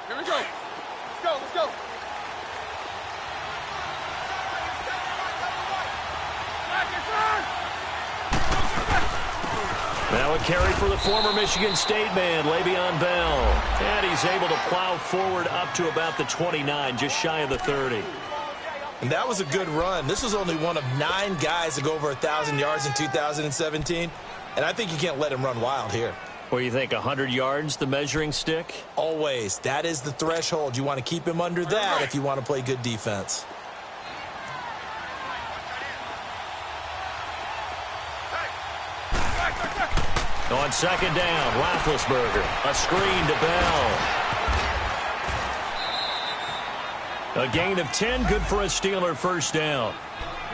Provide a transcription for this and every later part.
Here we go. Let's go. Let's go. Now a carry for the former Michigan State man, Le'Veon Bell. And he's able to plow forward up to about the 29, just shy of the 30. And that was a good run. This was only one of 9 guys to go over 1,000 yards in 2017. And I think you can't let him run wild here. What do you think, 100 yards, the measuring stick? Always. That is the threshold. You want to keep him under that if you want to play good defense. On second down, Roethlisberger. A screen to Bell. A gain of 10, good for a Steeler first down.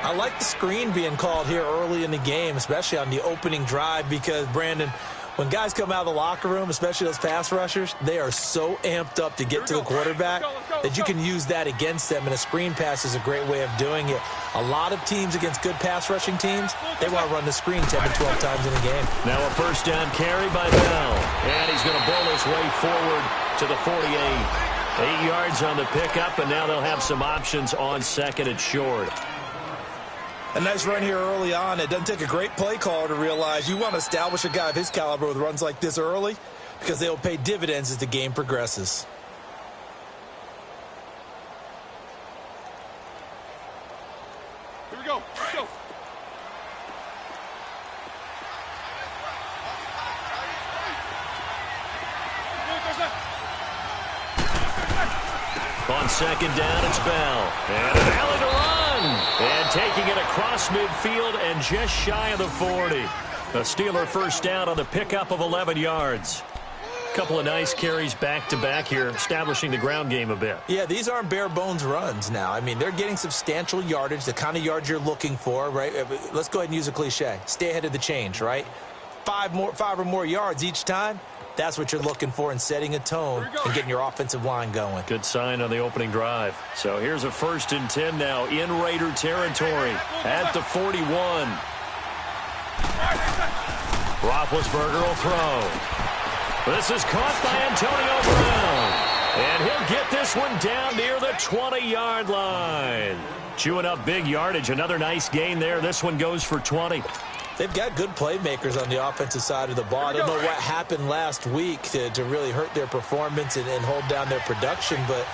I like the screen being called here early in the game, especially on the opening drive, because, Brandon, when guys come out of the locker room, especially those pass rushers, they are so amped up to get to the quarterback that you can use that against them, and a screen pass is a great way of doing it. A lot of teams against good pass rushing teams, they want to run the screen 10 to 12 times in a game. Now a first down carry by Bell, and he's going to bowl his way forward to the 48. 8 yards on the pickup, and now they'll have some options on second and short. A nice run here early on. It doesn't take a great play caller to realize you want to establish a guy of his caliber with runs like this early, because they will pay dividends as the game progresses. Here we go. Let's go. On second down, it's Bell. And an alley to run. And taking it across midfield and just shy of the 40. A Steeler first down on the pickup of 11 yards. Couple of nice carries back-to-back here, establishing the ground game a bit. Yeah, these aren't bare-bones runs now. I mean, they're getting substantial yardage, the kind of yards you're looking for, right? Let's go ahead and use a cliche. Stay ahead of the change, right? 5 or more yards each time. That's what you're looking for in setting a tone and getting your offensive line going. Good sign on the opening drive. So here's a 1st and 10 now in Raider territory at the 41. Roethlisberger will throw. This is caught by Antonio Brown. And he'll get this one down near the 20-yard line. Chewing up big yardage. Another nice gain there. This one goes for 20. They've got good playmakers on the offensive side of the ball. I don't know what happened last week to really hurt their performance and hold down their production, but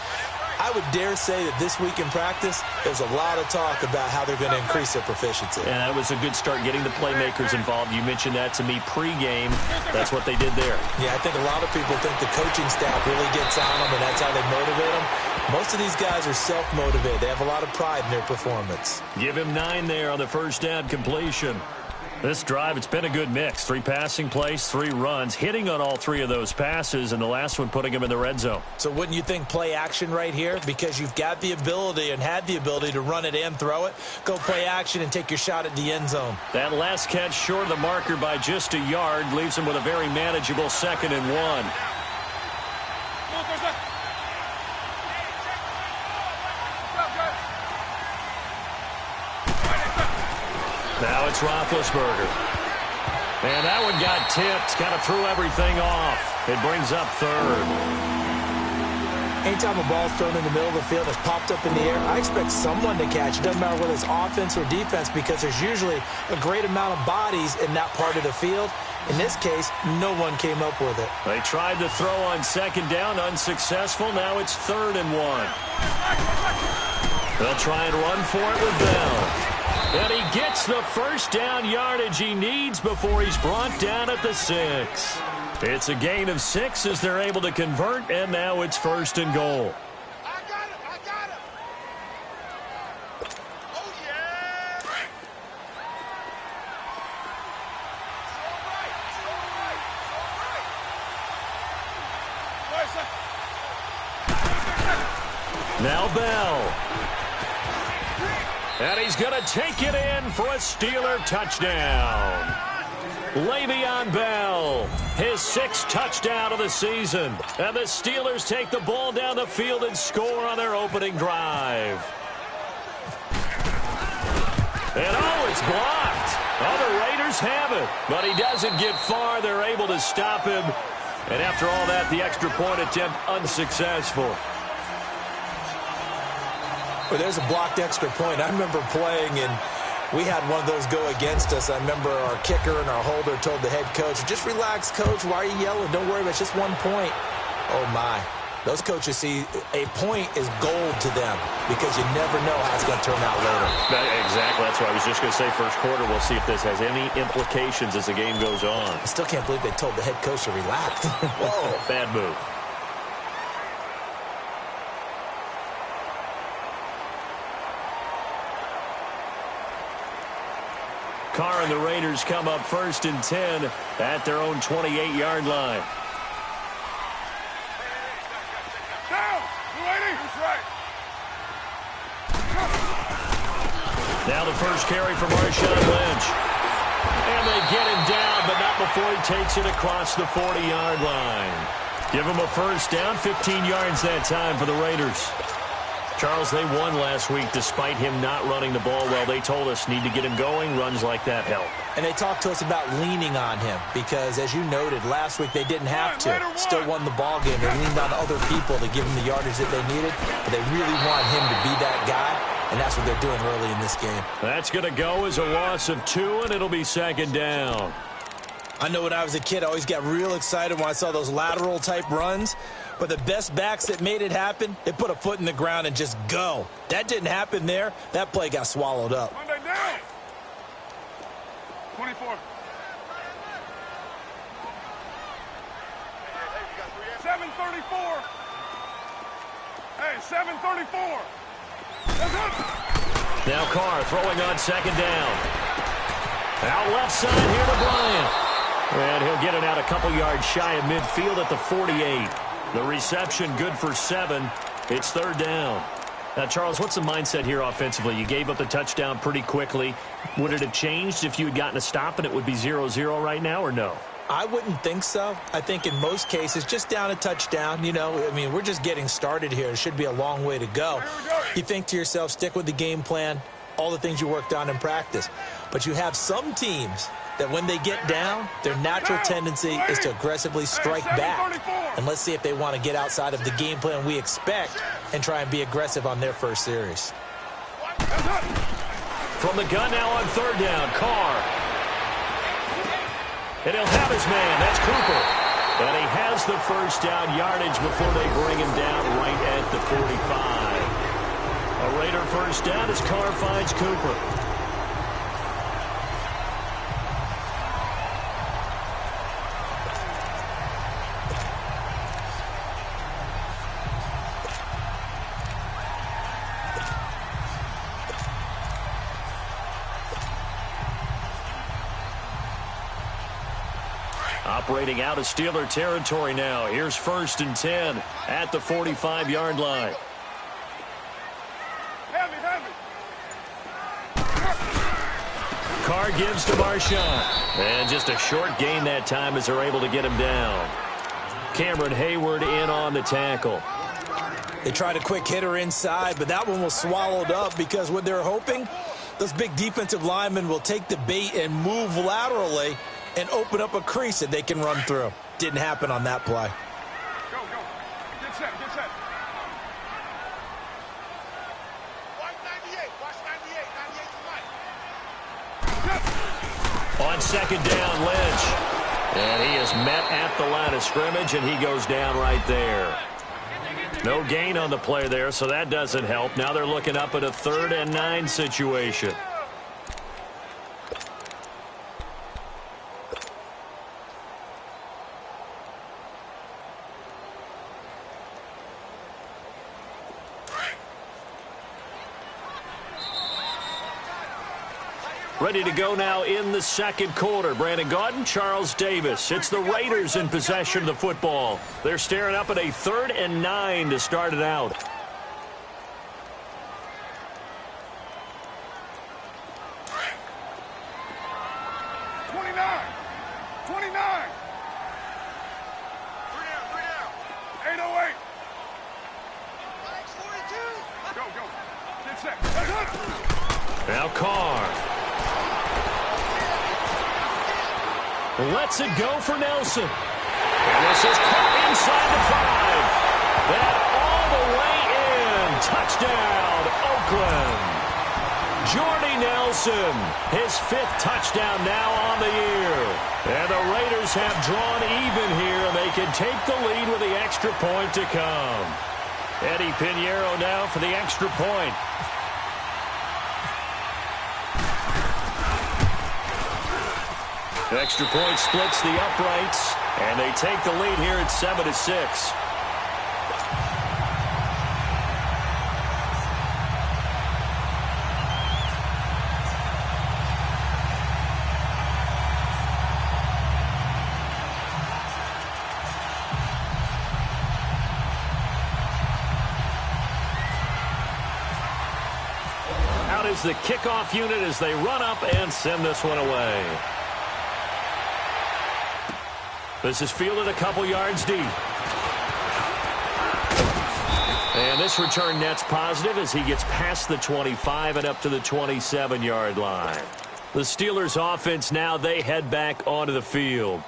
I would dare say that this week in practice, there's a lot of talk about how they're going to increase their proficiency. And that was a good start getting the playmakers involved. You mentioned that to me pregame. That's what they did there. Yeah, I think a lot of people think the coaching staff really gets on them, and that's how they motivate them. Most of these guys are self-motivated. They have a lot of pride in their performance. Give him 9 there on the first down completion. This drive, it's been a good mix. 3 passing plays, 3 runs, hitting on all 3 of those passes, and the last one putting him in the red zone. So wouldn't you think play action right here? Because you've got the ability and had the ability to run it and throw it. Go play action and take your shot at the end zone. That last catch short of the marker by just a yard leaves him with a very manageable 2nd and 1. Now it's Roethlisberger. And that one got tipped. Kind of threw everything off. It brings up 3rd. Anytime a ball's thrown in the middle of the field, it's popped up in the air, I expect someone to catch. It doesn't matter whether it's offense or defense, because there's usually a great amount of bodies in that part of the field. In this case, no one came up with it. They tried to throw on second down, unsuccessful. Now it's 3rd and 1. They'll try and run for it with Bell. And he gets the first down yardage he needs before he's brought down at the 6. It's a gain of 6 as they're able to convert, and now it's 1st and goal. I got him. I got him. Oh, yeah. Now Bell. And he's going to take it in for a Steeler touchdown. Le'Veon Bell, his 6th touchdown of the season. And the Steelers take the ball down the field and score on their opening drive. And oh, it's blocked. Oh, the Raiders have it. But he doesn't get far. They're able to stop him And after all that, the extra point attempt unsuccessful. Well, there's a blocked extra point. I remember playing, and we had one of those go against us. I remember our kicker and our holder told the head coach, just relax, coach. Why are you yelling? Don't worry, it's just 1 point. Oh, my. Those coaches see a point is gold to them because you never know how it's going to turn out later. Exactly. That's what I was just going to say. First quarter, we'll see if this has any implications as the game goes on. I still can't believe they told the head coach to relax. Whoa. Bad move. Carr and the Raiders come up 1st and 10 at their own 28-yard line. Now the first carry for Marshawn Lynch. And they get him down, but not before he takes it across the 40-yard line. Give him a first down, 15 yards that time for the Raiders. Charles, they won last week despite him not running the ball well. They told us need to get him going. Runs like that help. And they talked to us about leaning on him because, as you noted, last week they didn't have to. Still won the ball game. They leaned on other people to give him the yardage that they needed, but they really want him to be that guy, and that's what they're doing early in this game. That's going to go as a loss of 2, and it'll be 2nd down. I know when I was a kid, I always got real excited when I saw those lateral-type runs. But the best backs that made it happen, they put a foot in the ground and just go. That didn't happen there. That play got swallowed up. Monday down. 24. 7:34. Hey, 7:34. Now Carr throwing on 2nd down. Out left side here to Bryant. And he'll get it out a couple yards shy of midfield at the 48. The reception good for 7. It's 3rd down. Now, Charles, what's the mindset here offensively? You gave up the touchdown pretty quickly. Would it have changed if you had gotten a stop and it would be 0-0 right now, or no? I wouldn't think so. I think in most cases, just down a touchdown, you know, I mean, we're just getting started here. It should be a long way to go. You think to yourself, stick with the game plan, all the things you worked on in practice. But you have some teams that when they get down, their natural tendency is to aggressively strike back. And let's see if they want to get outside of the game plan we expect and try and be aggressive on their first series. From the gun now on 3rd down, Carr. And he'll have his man. That's Cooper. And he has the first down yardage before they bring him down right at the 45. A Raider first down as Carr finds Cooper. Operating out of Steeler territory now. Here's 1st and 10 at the 45-yard line. Carr gives to Marshawn. And just a short gain that time as they're able to get him down. Cameron Hayward in on the tackle. They tried a quick hitter inside, but that one was swallowed up because what they're hoping, those big defensive linemen will take the bait and move laterally and open up a crease that they can run through. Didn't happen on that play. Go, go. Get set, get set. Watch 98, watch 98, 98 to life. On 2nd down, Lynch. And he is met at the line of scrimmage, and he goes down right there. No gain on the play there, so that doesn't help. Now they're looking up at a 3rd and 9 situation. Ready to go now in the 2nd quarter. Brandon Gaudin, Charles Davis. It's the Raiders in possession of the football. They're staring up at a 3rd and 9 to start it out. Now Carr. Lets it go for Nelson. And this is caught inside the 5. That all the way in. Touchdown, Oakland. Jordy Nelson, his 5th touchdown now on the year. And the Raiders have drawn even here, and they can take the lead with the extra point to come. Eddie Pinheiro now for the extra point. Extra point splits the uprights, and they take the lead here at 7-6. Out is the kickoff unit as they run up and send this one away. This is fielded a couple yards deep. And this return net's positive as he gets past the 25 and up to the 27-yard line. The Steelers offense now, they head back onto the field.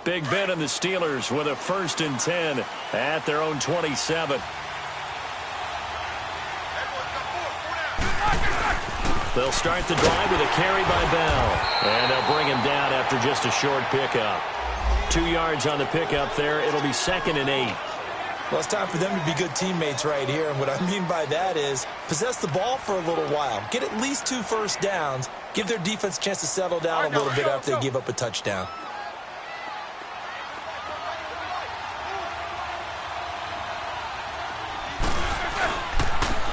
Big Ben and the Steelers with a 1st and 10 at their own 27. They'll start the drive with a carry by Bell. And they'll bring him down after just a short pickup. 2 yards on the pickup there. It'll be 2nd and 8. Well, it's time for them to be good teammates right here. And what I mean by that is possess the ball for a little while. Get at least 2 first downs. Give their defense a chance to settle down a little bit after they give up a touchdown.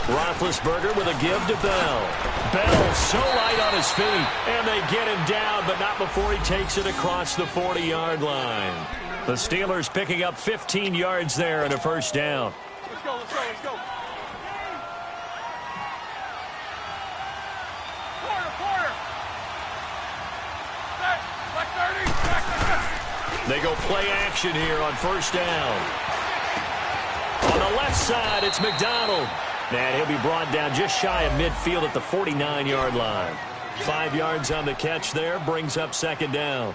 Roethlisberger with a give to Bell. Bell so light on his feet, and they get him down, but not before he takes it across the 40-yard line. The Steelers picking up 15 yards there and a 1st down. Let's go, let's go, let's go. Quarter. Back 30. Back. They go play action here on 1st down. On the left side, it's McDonald. And he'll be brought down just shy of midfield at the 49-yard line. 5 yards on the catch there, brings up 2nd down.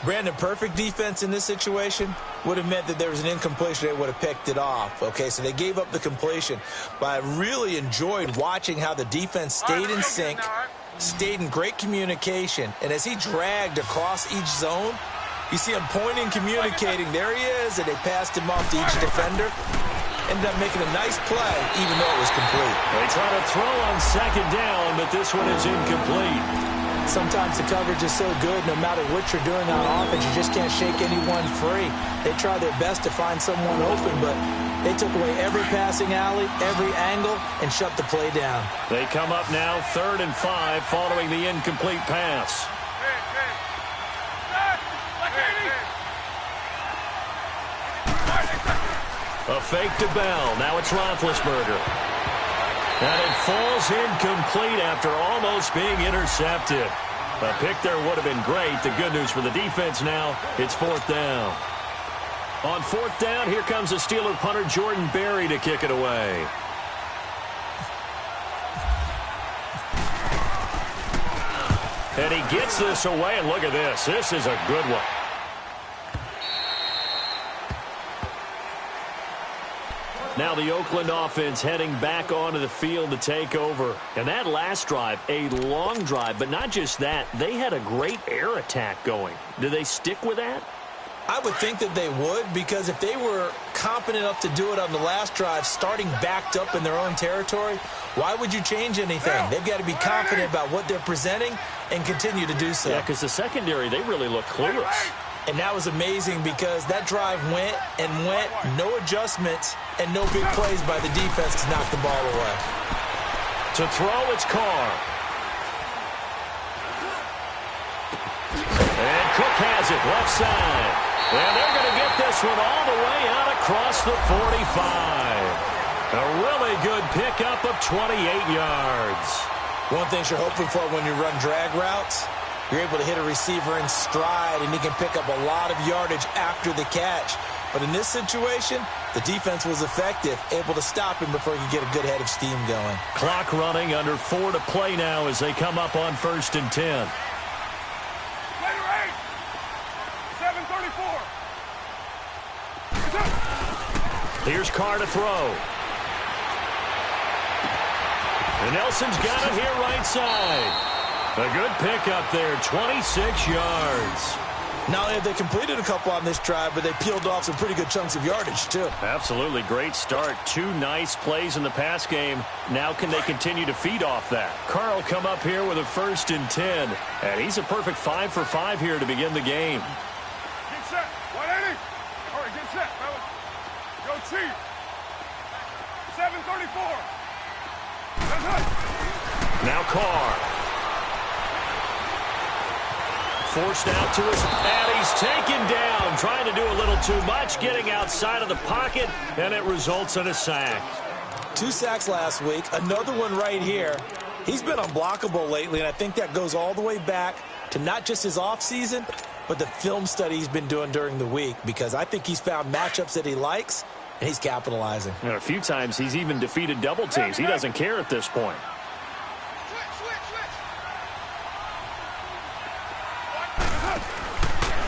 Brandon, perfect defense in this situation would have meant that there was an incompletion. They would have picked it off. Okay, so they gave up the completion. But I really enjoyed watching how the defense stayed in sync, stayed in great communication. And as he dragged across each zone, you see him pointing, communicating. There he is, and they passed him off to each defender. Ended up making a nice play, even though it was complete. They try to throw on 2nd down, but this one is incomplete. Sometimes the coverage is so good, no matter what you're doing on offense, you just can't shake anyone free. They try their best to find someone open, but they took away every passing alley, every angle, and shut the play down. They come up now 3rd and 5 following the incomplete pass. A fake to Bell. Now it's Roethlisberger. And it falls incomplete after almost being intercepted. A pick there would have been great. The good news for the defense now, it's 4th down. On 4th down, here comes the Steeler punter Jordan Berry to kick it away. And he gets this away, and look at this. This is a good one. Now the Oakland offense heading back onto the field to take over. And that last drive, a long drive, but not just that. They had a great air attack going. Do they stick with that? I would think that they would, because if they were competent enough to do it on the last drive, starting backed up in their own territory, why would you change anything? They've got to be confident about what they're presenting and continue to do so. Yeah, because the secondary, they really look clueless. And that was amazing because that drive went and went, no adjustments, and no big plays by the defense to knock the ball away. To throw, it's Carr. And Cook has it, left side. And they're going to get this one all the way out across the 45. A really good pickup of 28 yards. One thing you're hoping for when you run drag routes, you're able to hit a receiver in stride, and he can pick up a lot of yardage after the catch. But in this situation, the defense was effective, able to stop him before he could get a good head of steam going. Clock running, under 4 to play now as they come up on 1st and 10. Later 8. 7:34. Here's Carr to throw. And Nelson's got it here right side. A good pickup there, 26 yards. Not only have they completed a couple on this drive, but they peeled off some pretty good chunks of yardage, too. Absolutely great start. 2 nice plays in the pass game. Now can they continue to feed off that? Carr will come up here with a 1st and 10. And he's a perfect 5 for 5 here to begin the game. Get set. 180. All right, get set, fellas. Go Chief. 7:34. That's it. Now Carr. Forced out to his, and he's taken down, trying to do a little too much, getting outside of the pocket, and it results in a sack. 2 sacks last week, another one right here. He's been unblockable lately, and I think that goes all the way back to not just his offseason, but the film study he's been doing during the week, because I think he's found matchups that he likes, and he's capitalizing. A few times he's even defeated double teams. He doesn't care at this point.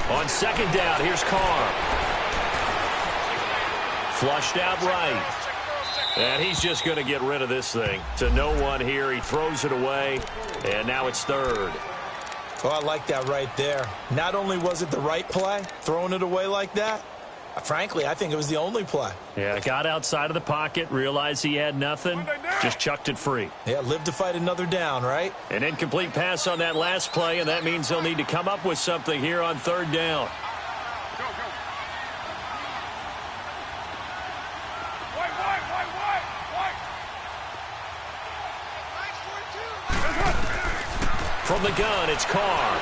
On 2nd down, here's Carr. Flushed out right. And he's just going to get rid of this thing. To no one here. He throws it away. And now it's 3rd. Oh, I like that right there. Not only was it the right play, throwing it away like that, frankly, I think it was the only play. Yeah, got outside of the pocket, realized he had nothing, just chucked it free. Yeah, live to fight another down, right? An incomplete pass on that last play, and that means they'll need to come up with something here on 3rd down. Go, go. White. From the gun, it's Carr.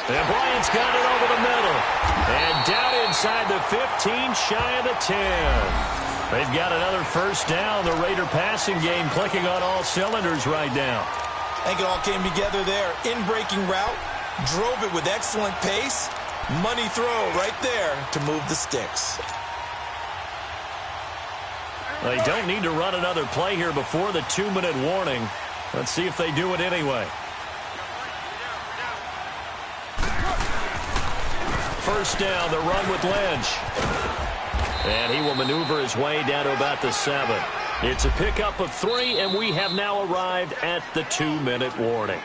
And Bryant's got it over the middle. And down inside the 15, shy of the 10. They've got another 1st down. The Raider passing game clicking on all cylinders right now. I think it all came together there. In-breaking route, drove it with excellent pace. Money throw right there to move the sticks. They don't need to run another play here before the 2-minute warning. Let's see if they do it anyway. 1st down, the run with Lynch. And he will maneuver his way down to about the 7. It's a pickup of 3, and we have now arrived at the 2-minute warning.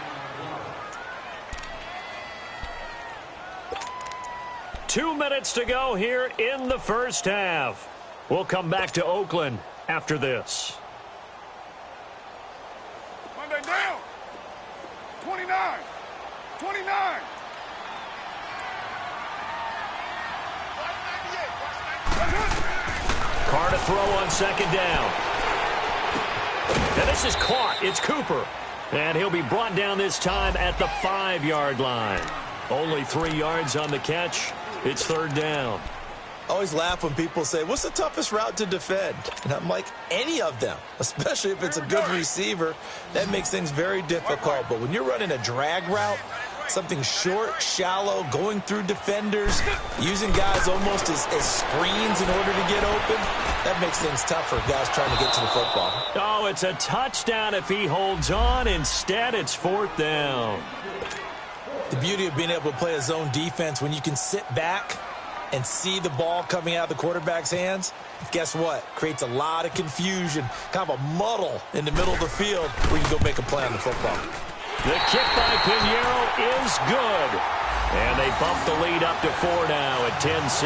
2 minutes to go here in the 1st half. We'll come back to Oakland after this. Monday down. 29. 29. Carr to throw on 2nd down. And this is caught. It's Cooper. And he'll be brought down this time at the 5-yard line. Only 3 yards on the catch. It's 3rd down. I always laugh when people say, what's the toughest route to defend? And I'm like, any of them, especially if it's a good receiver. That makes things very difficult. But when you're running a drag route, something short, shallow, going through defenders, using guys almost as screens in order to get open, that makes things tough for guys trying to get to the football. Oh, it's a touchdown if he holds on. Instead, it's 4th down. The beauty of being able to play a zone defense when you can sit back and see the ball coming out of the quarterback's hands, guess what? Creates a lot of confusion, kind of a muddle in the middle of the field where you can go make a play on the football. The kick by Pinheiro is good. And they bump the lead up to 4 now at 10-6.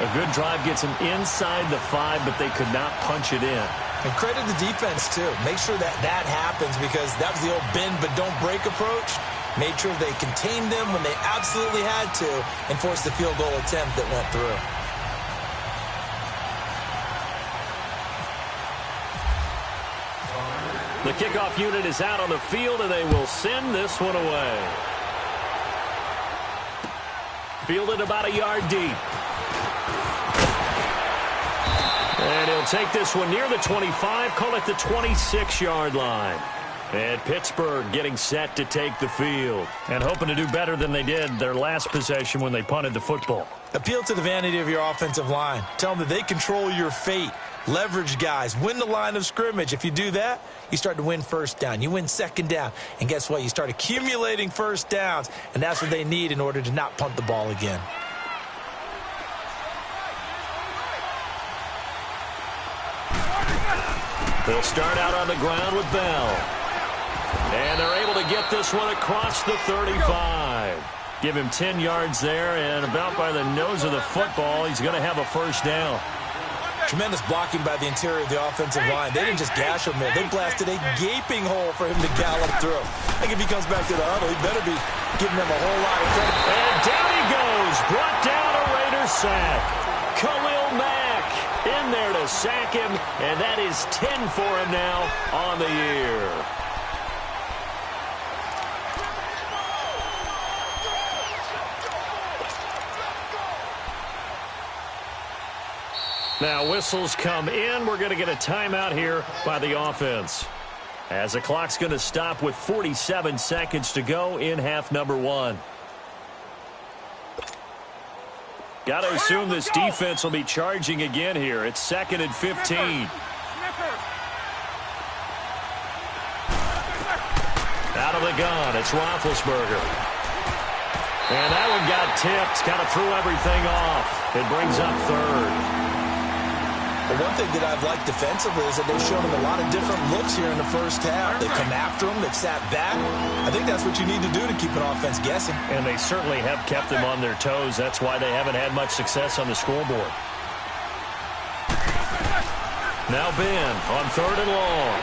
A good drive gets them inside the 5, but they could not punch it in. And credit the defense, too. Make sure that happens, because that was the old bend but don't break approach. Made sure they contained them when they absolutely had to and forced the field goal attempt that went through. The kickoff unit is out on the field, and they will send this one away. Fielded about a yard deep. And he'll take this one near the 25, call it the 26-yard line. And Pittsburgh getting set to take the field and hoping to do better than they did their last possession when they punted the football. Appeal to the vanity of your offensive line. Tell them that they control your fate. Leverage guys. Win the line of scrimmage. If you do that, you start to win first down. You win second down. And guess what? You start accumulating first downs. And that's what they need in order to not punt the ball again. They'll start out on the ground with Bell. And they're able to get this one across the 35. Give him 10 yards there, and about by the nose of the football, he's going to have a first down. Tremendous blocking by the interior of the offensive line. They didn't just gash him there. They blasted a gaping hole for him to gallop through. I think if he comes back to the huddle, he better be giving them a whole lot of credit. And down he goes. Brought down a Raiders sack. Khalil Mack in there to sack him, and that is 10 for him now on the year. Now whistles come in. We're going to get a timeout here by the offense, as the clock's going to stop with 47 seconds to go in half number one. Got to assume this defense will be charging again here. It's 2nd and 15. Out of the gun, it's Roethlisberger. And that one got tipped, kind of threw everything off. It brings up 3rd. But one thing that I've liked defensively is that they've shown him a lot of different looks here in the first half. They've come after him. They've sat back. I think that's what you need to do to keep an offense guessing. And they certainly have kept them on their toes. That's why they haven't had much success on the scoreboard. Now Ben on 3rd and long.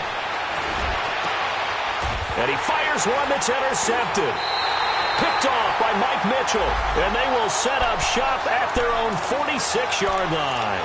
And he fires one that's intercepted. Picked off by Mike Mitchell. And they will set up shop at their own 46-yard line.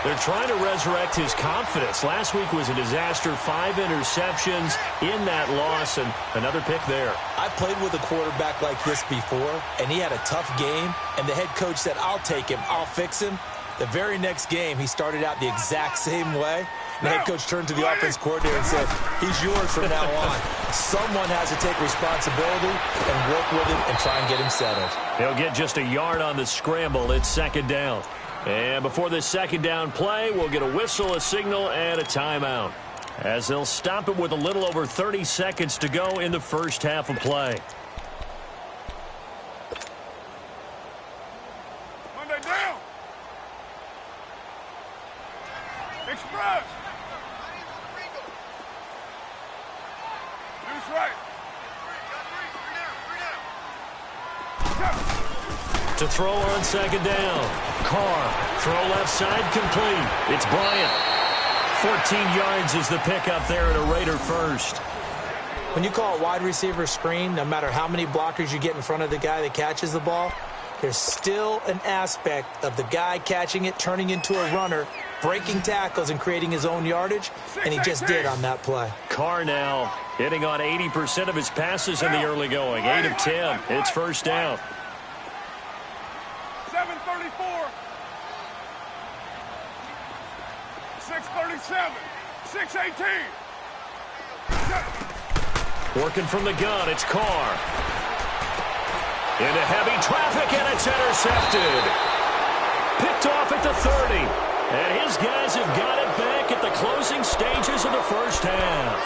They're trying to resurrect his confidence. Last week was a disaster. 5 interceptions in that loss, and another pick there. I played with a quarterback like this before, and he had a tough game, and the head coach said, I'll take him, I'll fix him. The very next game, he started out the exact same way. The head coach turned to the offense coordinator and said, he's yours from now on. Someone has to take responsibility and work with him and try and get him settled. He'll get just a yard on the scramble. It's 2nd down. And before this 2nd down play, we'll get a whistle, a signal, and a timeout, as they'll stop it with a little over 30 seconds to go in the first half of play. Monday down. Express. Deuce right. To throw on 2nd down. Carr, throw left side, complete. It's Bryant. 14 yards is the pickup there at a Raider first. When you call it wide receiver screen, no matter how many blockers you get in front of the guy that catches the ball, there's still an aspect of the guy catching it, turning into a runner, breaking tackles and creating his own yardage, and he just did on that play. Carr now hitting on 80% of his passes in the early going. 8 of 10. It's first down. 7:34. 6:37. 6:18. Working from the gun, it's Carr. Into heavy traffic, and it's intercepted. Picked off at the 30. And his guys have got it back at the closing stages of the first half.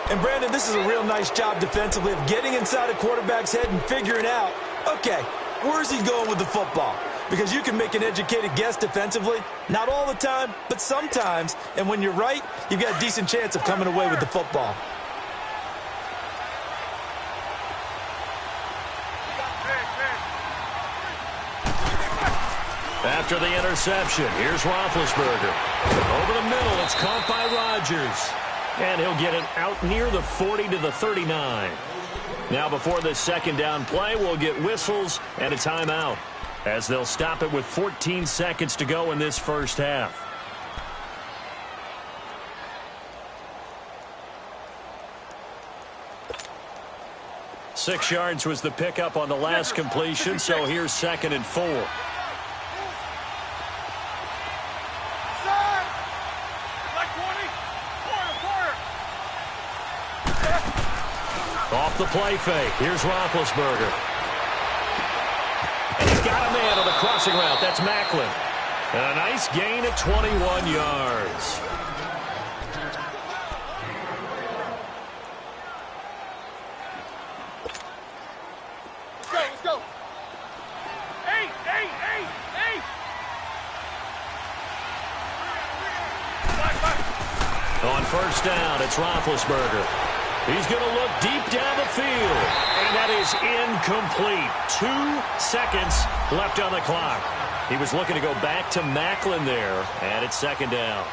And, Brandon, this is a real nice job defensively of getting inside a quarterback's head and figuring out, okay, where's he going with the football? Because you can make an educated guess defensively. Not all the time, but sometimes. And when you're right, you've got a decent chance of coming away with the football. After the interception, here's Roethlisberger. Over the middle, it's caught by Rodgers. And he'll get it out near the 40 to the 39. Now before this 2nd down play, we'll get whistles and a timeout, as they'll stop it with 14 seconds to go in this first half. Six yards was the pickup on the last completion, so here's 2nd and 4. Off the play fake. Here's Roethlisberger. And he's got a man on the crossing route. That's Macklin. And a nice gain at 21 yards. Let's go. Eight. On first down, it's Roethlisberger. He's going to look deep down the field. And that is incomplete. 2 seconds left on the clock. He was looking to go back to Macklin there. And it's second down.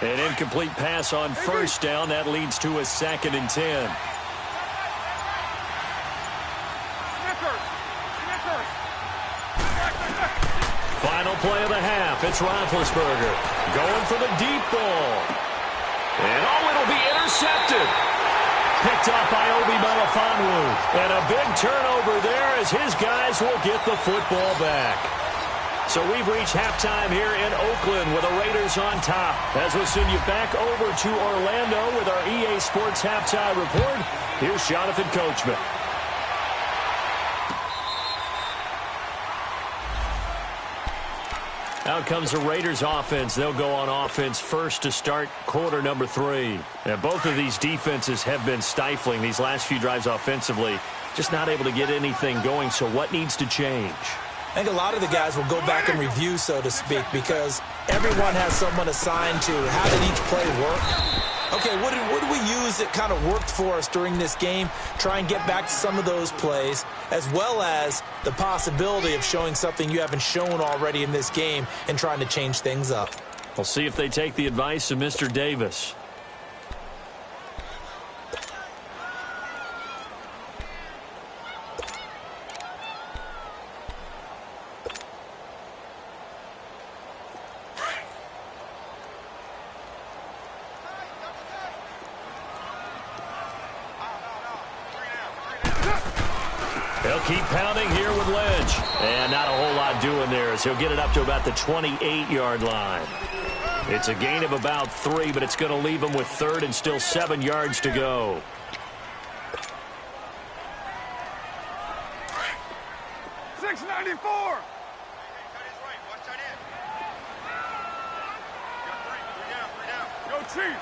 An incomplete pass on first down. That leads to a 2nd and 10. Final play of the half. It's Roethlisberger going for the deep ball. And it'll be intercepted. Picked up by Obi Melifonwu. And a big turnover there as his guys will get the football back. So we've reached halftime here in Oakland with the Raiders on top. As we'll send you back over to Orlando with our EA Sports Halftime Report, here's Jonathan Coachman. Out comes the Raiders offense. They'll go on offense first to start quarter number 3. And both of these defenses have been stifling these last few drives offensively. Just not able to get anything going. So what needs to change? I think a lot of the guys will go back and review, so to speak, because everyone has someone assigned to how did each play work. Okay, what did we use that kind of worked for us during this game? Try and get back to some of those plays, as well as the possibility of showing something you haven't shown already in this game and trying to change things up. We'll see if they take the advice of Mr. Davis. They'll keep pounding here with Lynch. And not a whole lot doing there as he'll get it up to about the 28-yard line. It's a gain of about 3, but it's going to leave him with 3rd and still 7 yards to go. $6.94. Go Chief.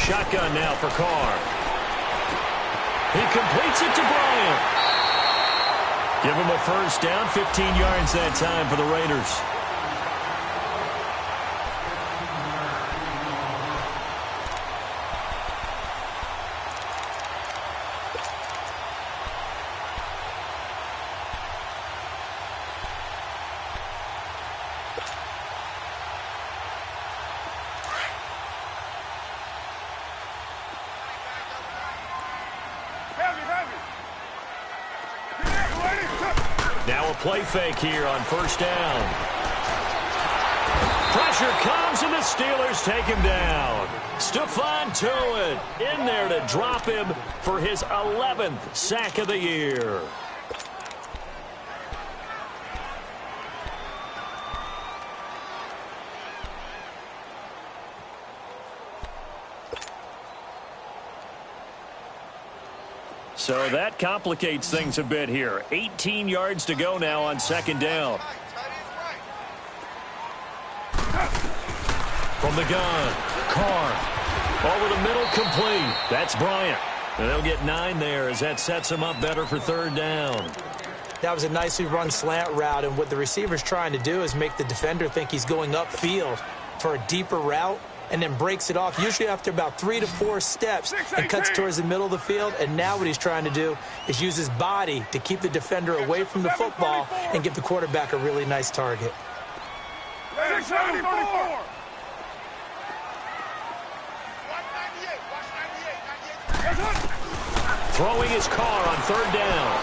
Shotgun now for Carr. He completes it to Bryant. Give him a first down, 15 yards that time for the Raiders. Now a play fake here on first down. Pressure comes and the Steelers take him down. Stephon Tuitt in there to drop him for his 11th sack of the year. So that complicates things a bit here. 18 yards to go now on second down. From the gun, Carr. Over the middle, complete. That's Bryant. And they'll get 9 there as that sets him up better for third down. That was a nicely run slant route, and what the receiver's trying to do is make the defender think he's going upfield for a deeper route, and then breaks it off, usually after about 3 to 4 steps, and cuts towards the middle of the field. And now what he's trying to do is use his body to keep the defender away from the football and give the quarterback a really nice target. 674. Throwing his car on third down.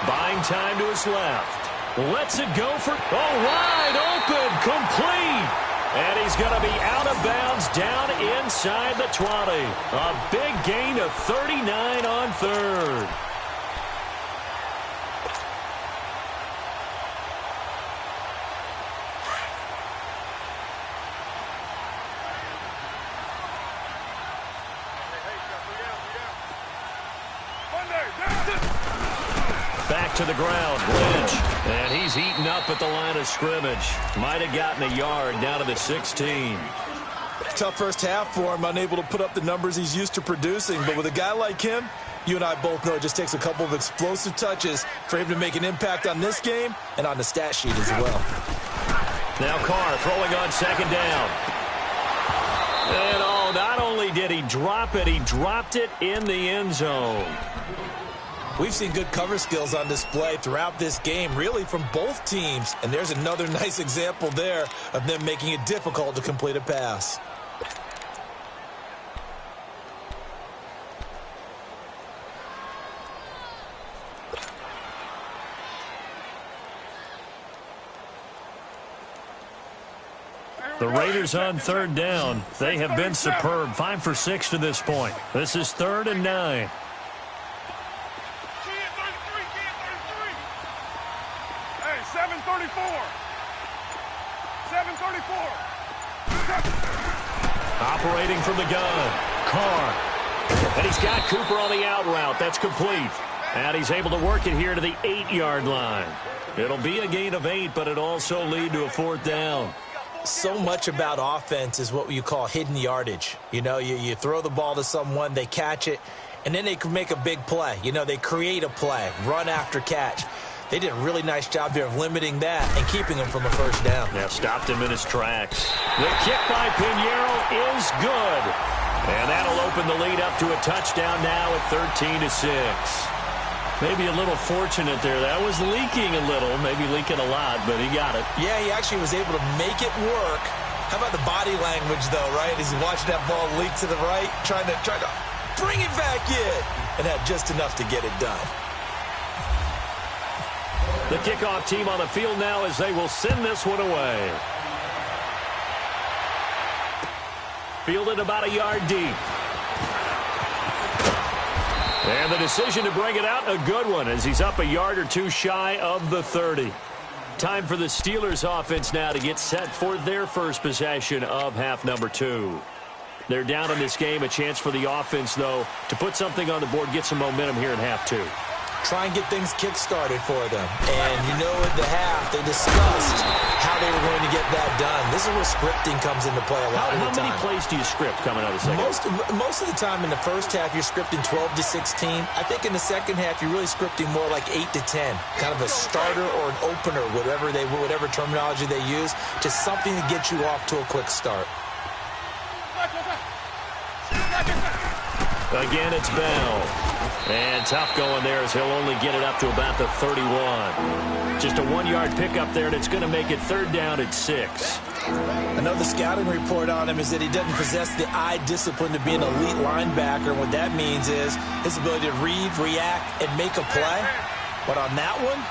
Buying time to his left. Lets it go for, wide open, complete. And he's going to be out of bounds down inside the 20. A big gain of 39 on third. Back to the ground, Lynch. And he's eaten up at the line of scrimmage. Might have gotten a yard down to the 16. Tough first half for him, unable to put up the numbers he's used to producing. But with a guy like him, you and I both know it just takes a couple of explosive touches for him to make an impact on this game and on the stat sheet as well. Now Carr throwing on second down. And not only did he drop it, he dropped it in the end zone. We've seen good cover skills on display throughout this game, really from both teams. And there's another nice example there of them making it difficult to complete a pass. The Raiders on third down. They have been superb. 5 for 6 to this point. This is 3rd and 9. Hey, 7:34. 7:34. Operating from the gun. Carr. And he's got Cooper on the out route. That's complete. And he's able to work it here to the 8-yard line. It'll be a gain of 8, but it'll also lead to a 4th down. So much about offense is what you call hidden yardage. You know, you throw the ball to someone, they catch it, and then they can make a big play. You know, they create a play, run after catch. They did a really nice job there of limiting that and keeping him from a first down. Yeah, stopped him in his tracks. The kick by Pinheiro is good. And that'll open the lead up to a touchdown now at 13-6. Maybe a little fortunate there. That was leaking a little, maybe leaking a lot, but he got it. Yeah, he actually was able to make it work. How about the body language, though, right? As he's watching that ball leak to the right, trying to bring it back in, and had just enough to get it done. The kickoff team on the field now as they will send this one away. Fielded about a yard deep. And the decision to bring it out, a good one, as he's up a yard or two shy of the 30. Time for the Steelers offense now to get set for their first possession of half number 2. They're down in this game. A chance for the offense, though, to put something on the board, get some momentum here in half 2. Try and get things kick-started for them. And, you know, at the half, they discussed how they were going to get that done. This is where scripting comes into play a lot of the time. How many plays do you script coming out of the second? Most of the time in the first half, you're scripting 12 to 16. I think in the second half, you're really scripting more like 8 to 10. Kind of a starter or an opener, whatever terminology they use, just something to get you off to a quick start. Again, it's Bell. And tough going there as he'll only get it up to about the 31. Just a 1-yard pickup there, and it's going to make it 3rd down at 6. Another scouting report on him is that he doesn't possess the eye discipline to be an elite linebacker. And what that means is his ability to read, react, and make a play. But on that one,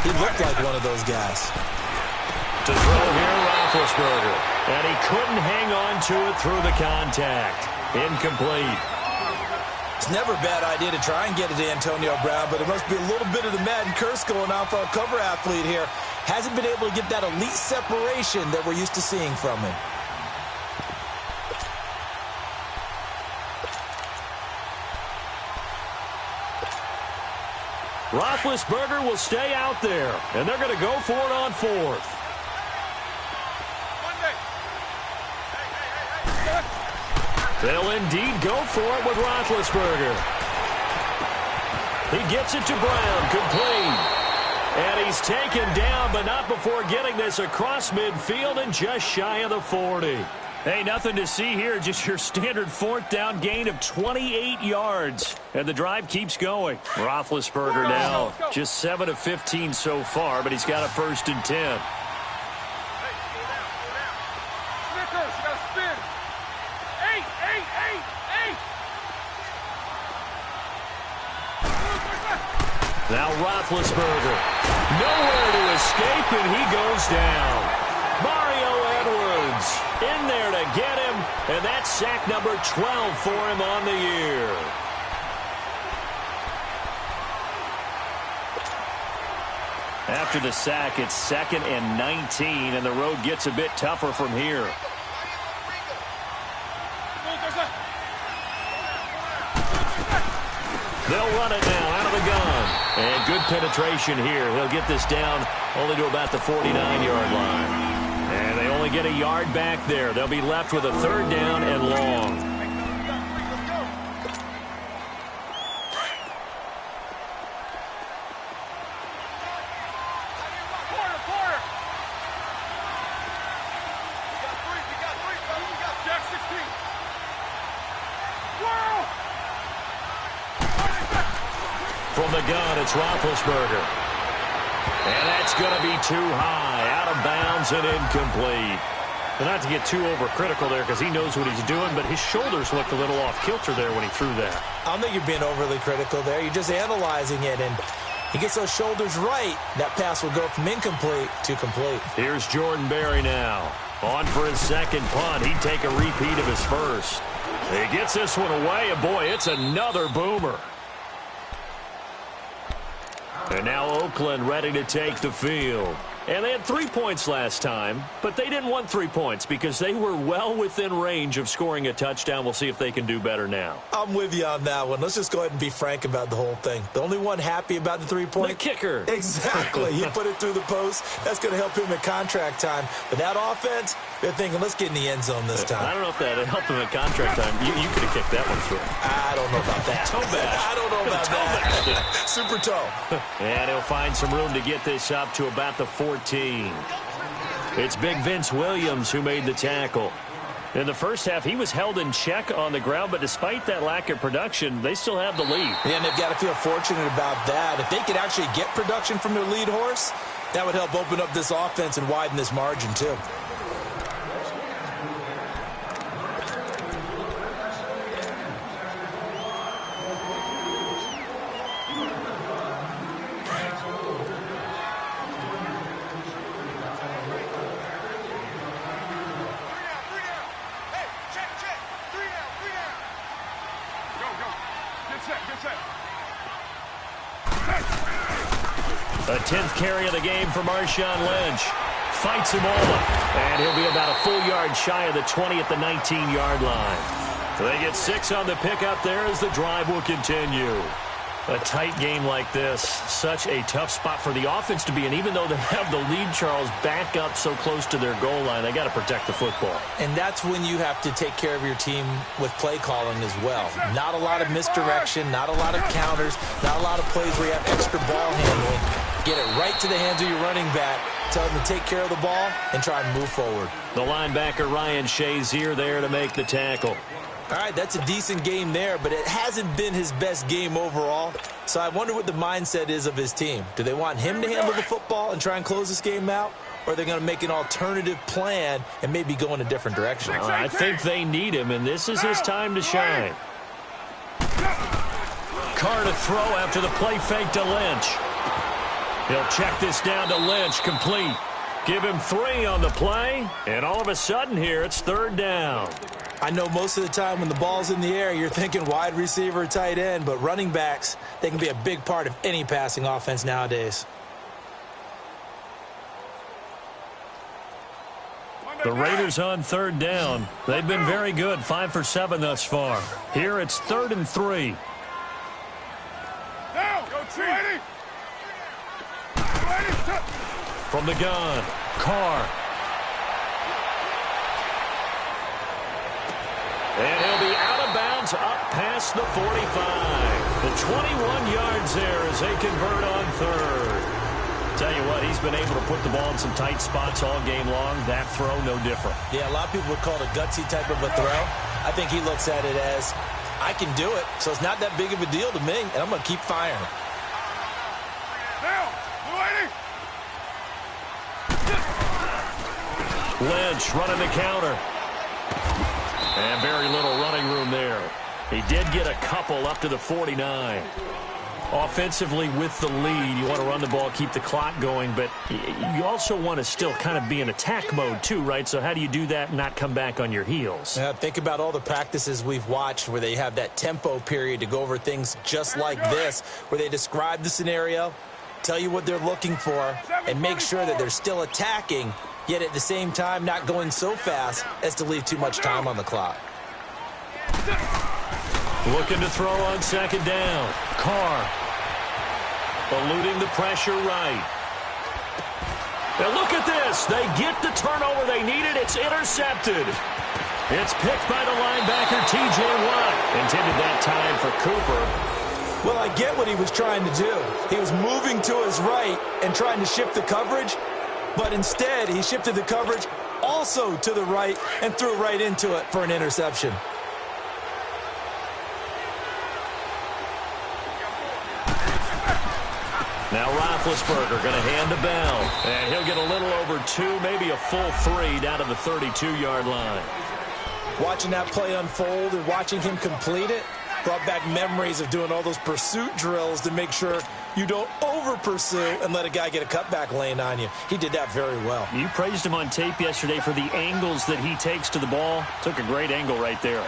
he looked like one of those guys. To throw here, Roethlisberger. And he couldn't hang on to it through the contact. Incomplete. It's never a bad idea to try and get it to Antonio Brown, but there must be a little bit of the Madden curse going on for our cover athlete here. Hasn't been able to get that elite separation that we're used to seeing from him. Roethlisberger will stay out there, and they're going to go for it on 4th. They'll indeed go for it with Roethlisberger. He gets it to Brown, complete. And he's taken down, but not before getting this across midfield and just shy of the 40. Hey, nothing to see here, just your standard 4th down gain of 28 yards. And the drive keeps going. Roethlisberger now just 7 of 15 so far, but he's got a 1st and 10. Now Roethlisberger. Nowhere to escape, and he goes down. Mario Edwards in there to get him, and that's sack number 12 for him on the year. After the sack, it's 2nd and 19, and the road gets a bit tougher from here. They'll run it now out of the gun. And good penetration here. He'll get this down only to about the 49-yard line. And they only get a yard back there. They'll be left with a 3rd down and long. From the gun, it's Roethlisberger. And that's going to be too high, out of bounds and incomplete. Well, not to get too overcritical there because he knows what he's doing, but his shoulders looked a little off kilter there when he threw that. I don't think you're being overly critical there. You're just analyzing it, and he gets those shoulders right. That pass will go from incomplete to complete. Here's Jordan Berry now. On for his 2nd punt. He'd take a repeat of his first. He gets this one away, and boy, it's another boomer. And now Oakland ready to take the field. And they had 3 points last time, but they didn't want 3 points because they were well within range of scoring a touchdown. We'll see if they can do better now. I'm with you on that one. Let's just go ahead and be frank about the whole thing. The only one happy about the 3-point? The kicker. Exactly. He put it through the post. That's going to help him at contract time. But that offense, they're thinking, let's get in the end zone this time. I don't know if that helped him at contract time. You could have kicked that one through. I don't know about that. Toe bash. I don't know about that. Super toe. And he'll find some room to get this up to about the 14. It's Big Vince Williams who made the tackle. In the first half, he was held in check on the ground, but despite that lack of production, they still have the lead. Yeah, and they've got to feel fortunate about that. If they could actually get production from their lead horse, that would help open up this offense and widen this margin, too. A 10th carry of the game for Marshawn Lynch. Fights him off. And he'll be about a full yard shy of the 20 at the 19-yard line. They get 6 on the pickup there as the drive will continue. A tight game like this, such a tough spot for the offense to be in. Even though they have the lead, Charles, back up so close to their goal line, they got to protect the football. And that's when you have to take care of your team with play calling as well. Not a lot of misdirection, not a lot of counters, not a lot of plays where you have extra ball handling. Get it right to the hands of your running back. Tell them to take care of the ball and try and move forward. The linebacker Ryan Shazier there to make the tackle. All right, that's a decent game there, but it hasn't been his best game overall. So I wonder what the mindset is of his team. Do they want him to handle the football and try and close this game out? Or are they going to make an alternative plan and maybe go in a different direction? I think they need him, and this is his time to shine. Carr to throw after the play fake to Lynch. He'll check this down to Lynch, complete. Give him 3 on the play, and all of a sudden here, it's 3rd down. I know most of the time when the ball's in the air, you're thinking wide receiver, tight end, but running backs, they can be a big part of any passing offense nowadays. The Raiders on 3rd down. They've been very good, 5 for 7 thus far. Here it's 3rd and 3. Now, go team. From the gun, Carr. And he'll be out of bounds up past the 45. The 21 yards there as they convert on 3rd. Tell you what, he's been able to put the ball in some tight spots all game long. That throw, no different. Yeah, a lot of people would call it a gutsy type of a throw. I think he looks at it as, I can do it, so it's not that big of a deal to me, and I'm going to keep firing. Now, waiting. Lynch running the counter. And very little running room there. He did get a couple up to the 49. Offensively with the lead, you want to run the ball, keep the clock going, but you also want to still kind of be in attack mode too, right? So how do you do that and not come back on your heels? Yeah, think about all the practices we've watched where they have that tempo period to go over things just like this, where they describe the scenario, tell you what they're looking for, and make sure that they're still attacking, yet at the same time not going so fast as to leave too much time on the clock. Looking to throw on second down. Carr eluding the pressure right. Now look at this. They get the turnover they needed. It's intercepted. It's picked by the linebacker, T.J. Watt. Intended that time for Cooper. Well, I get what he was trying to do. He was moving to his right and trying to shift the coverage, but instead he shifted the coverage also to the right and threw right into it for an interception. Now Roethlisberger going to hand to Bell. And he'll get a little over 2, maybe a full 3 down to the 32-yard line. Watching that play unfold and watching him complete it brought back memories of doing all those pursuit drills to make sure you don't over-pursue and let a guy get a cutback lane on you. He did that very well. You praised him on tape yesterday for the angles that he takes to the ball. Took a great angle right there.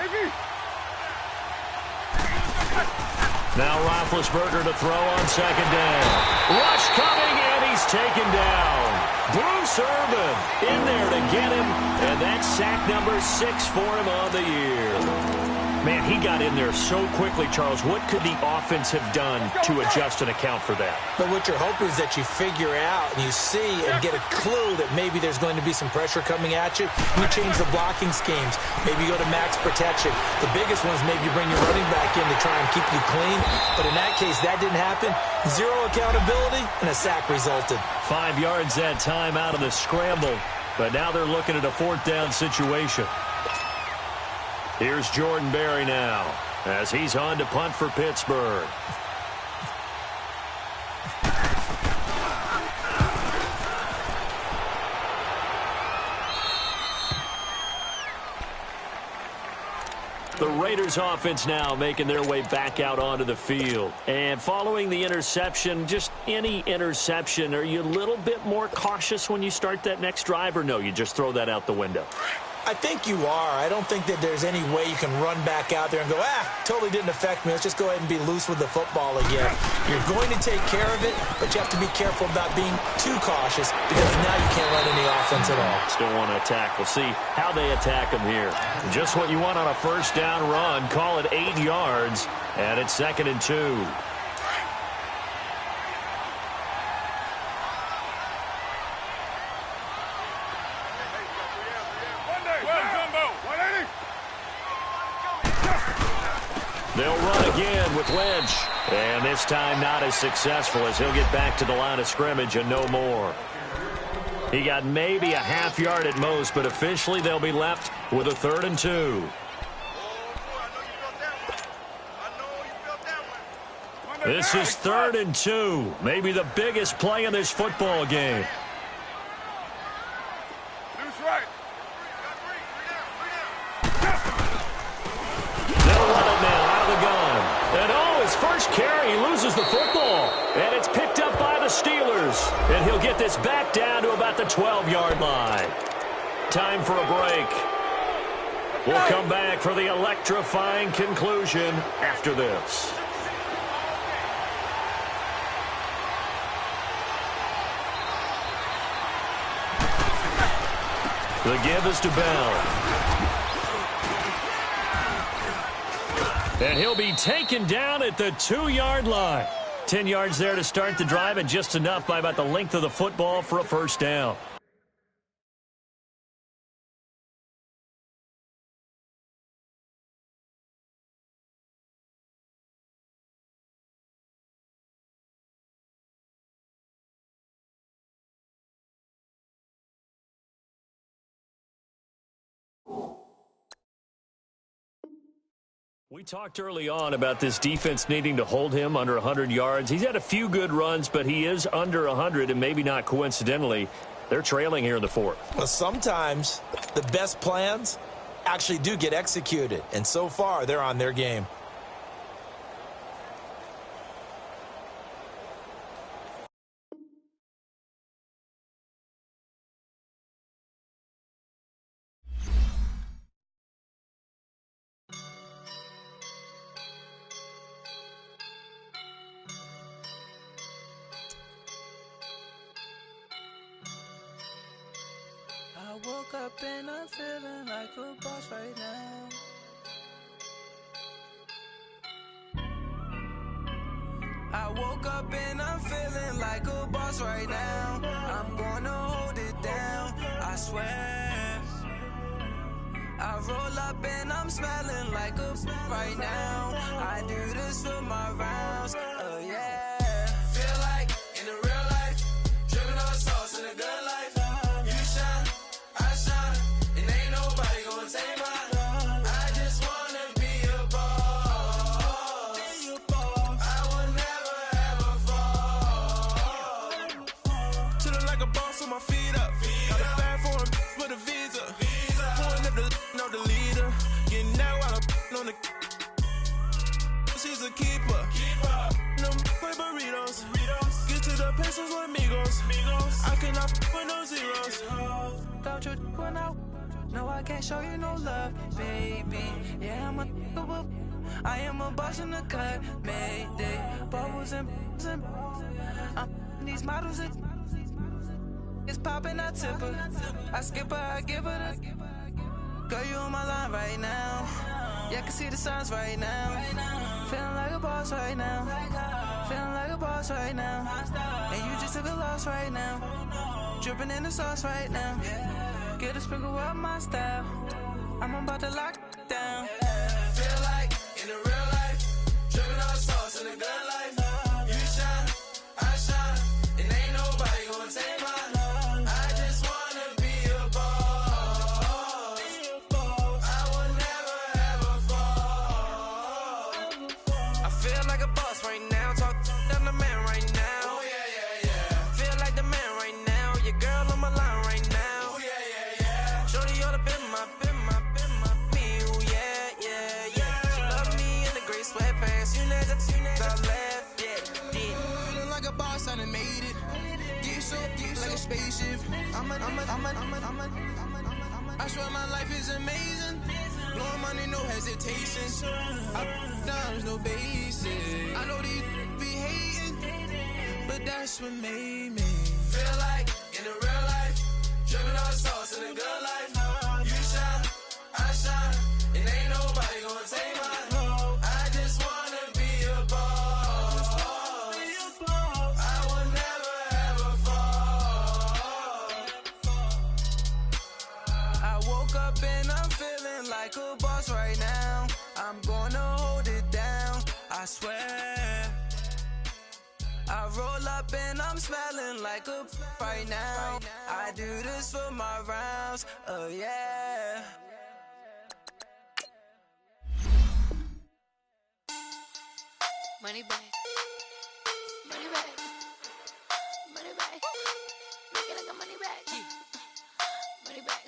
Now Roethlisberger to throw on second down. Rush coming, and he's taken down. Bruce Irvin in there to get him, and that's sack number 6 for him on the year. Man, he got in there so quickly, Charles. What could the offense have done to adjust and account for that? But what you're hoping is that you figure out and you see and get a clue that maybe there's going to be some pressure coming at you. You change the blocking schemes. Maybe you go to max protection. The biggest one is maybe you bring your running back in to try and keep you clean. But in that case, that didn't happen. 0 accountability, and a sack resulted. 5 yards that time out of the scramble. But now they're looking at a 4th down situation. Here's Jordan Berry now as he's on to punt for Pittsburgh. The Raiders offense now making their way back out onto the field. And following the interception, just any interception, are you a little bit more cautious when you start that next drive, or no, you just throw that out the window? I think you are. I don't think that there's any way you can run back out there and go, totally didn't affect me. Let's just go ahead and be loose with the football again. You're going to take care of it, but you have to be careful about being too cautious because now you can't run any offense at all. Still want to attack. We'll see how they attack them here. Just what you want on a 1st down run. Call it 8 yards, and it's 2nd and 2. They'll run again with Lynch. And this time not as successful as he'll get back to the line of scrimmage and no more. He got maybe a half yard at most, but officially they'll be left with a 3rd and 2. This is 3rd and 2. Maybe the biggest play in this football game. First carry, he loses the football, and it's picked up by the Steelers. And he'll get this back down to about the 12-yard line. Time for a break. We'll come back for the electrifying conclusion after this. The give is to Bell. And he'll be taken down at the 2-yard line. 10 yards there to start the drive, and just enough by about the length of the football for a 1st down. We talked early on about this defense needing to hold him under 100 yards. He's had a few good runs, but he is under 100, and maybe not coincidentally, they're trailing here in the 4th. Well, sometimes the best plans actually do get executed, and so far they're on their game. woke up and I'm feeling like a boss right now. I woke up and I'm feeling like a boss right now. I'm gonna hold it down, I swear. I roll up and I'm smelling like a right now. I do this for my rounds, yeah. Feel like in the real life, dripping on sauce in the good life. You shine, I shine, and ain't nobody gonna take mine. I just wanna be a boss. I will never ever fall. Chillin' like a boss with my feet up. Got a bag for him with a visa. Pulling up the leader. Getting out while I'm on the. She's a keeper. No play burritos. Get to the pesos with amigos. I cannot with no zeros. Don't you run out? No, I can't show you no love, baby. Yeah, I am a boss in the cut, Mayday. Bubbles and I'm these models. It's popping, I tip her. I skip her, I give her the. Girl, you on my line right now. Yeah, I can see the signs right now. Feeling like a boss right now. Feeling like a boss right now. And you just took a loss right now. Dripping in the sauce right now. Get a sprinkle up my style. I'm about to lock it down. Feel like in the real life, dripping on sauce in the good life. You shine, I shine, and ain't nobody gonna take mine. I just wanna be a boss. I will never ever fall. I feel like a boss right now. Talk down the man right now. Oh yeah, yeah, yeah. Feel like the man right now. Your girl on my line right now. Oh yeah, yeah, yeah. Shorty all up in my feel, yeah, yeah, yeah. She love me in the gray sweatpants. You never left, yeah. Feeling like a boss, I done made it. Get so like a spaceship. I swear my life is amazing. Blowing money, no hesitation. There's no basic. I know these be hating, but that's what made me feel like in the real life, dripping on sauce in the good life. You shine, I shine, and ain't nobody gonna take mine. I just wanna be a boss. I will never ever fall. I woke up and I'm feeling like a boss right now. I'm gonna hold it down, I swear. I roll up and I'm smelling like a right now. I do this for my rounds, yeah. Money back, money back, money back. Make it like a money back, money back.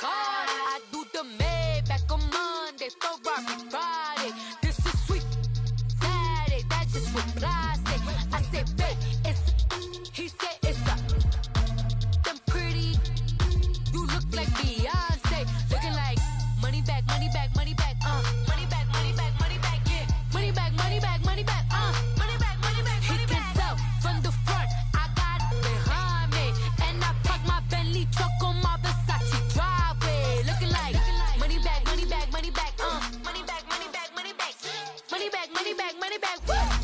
God, I do the Maybach on Monday, Ferrari Friday. This is sweet Saturday, that's just what I say. I say, babe, it's he said it's a them pretty. You look like Beyonce, looking like money back, money back, money back, money back, money back, money back, yeah, money back, money back, money back, money back, money back. He can tell from the front, I got it behind me, and I park my Bentley truck on my Versace driveway, looking like money back, money back, money back, money back, money back, money back, money back, money back, money back,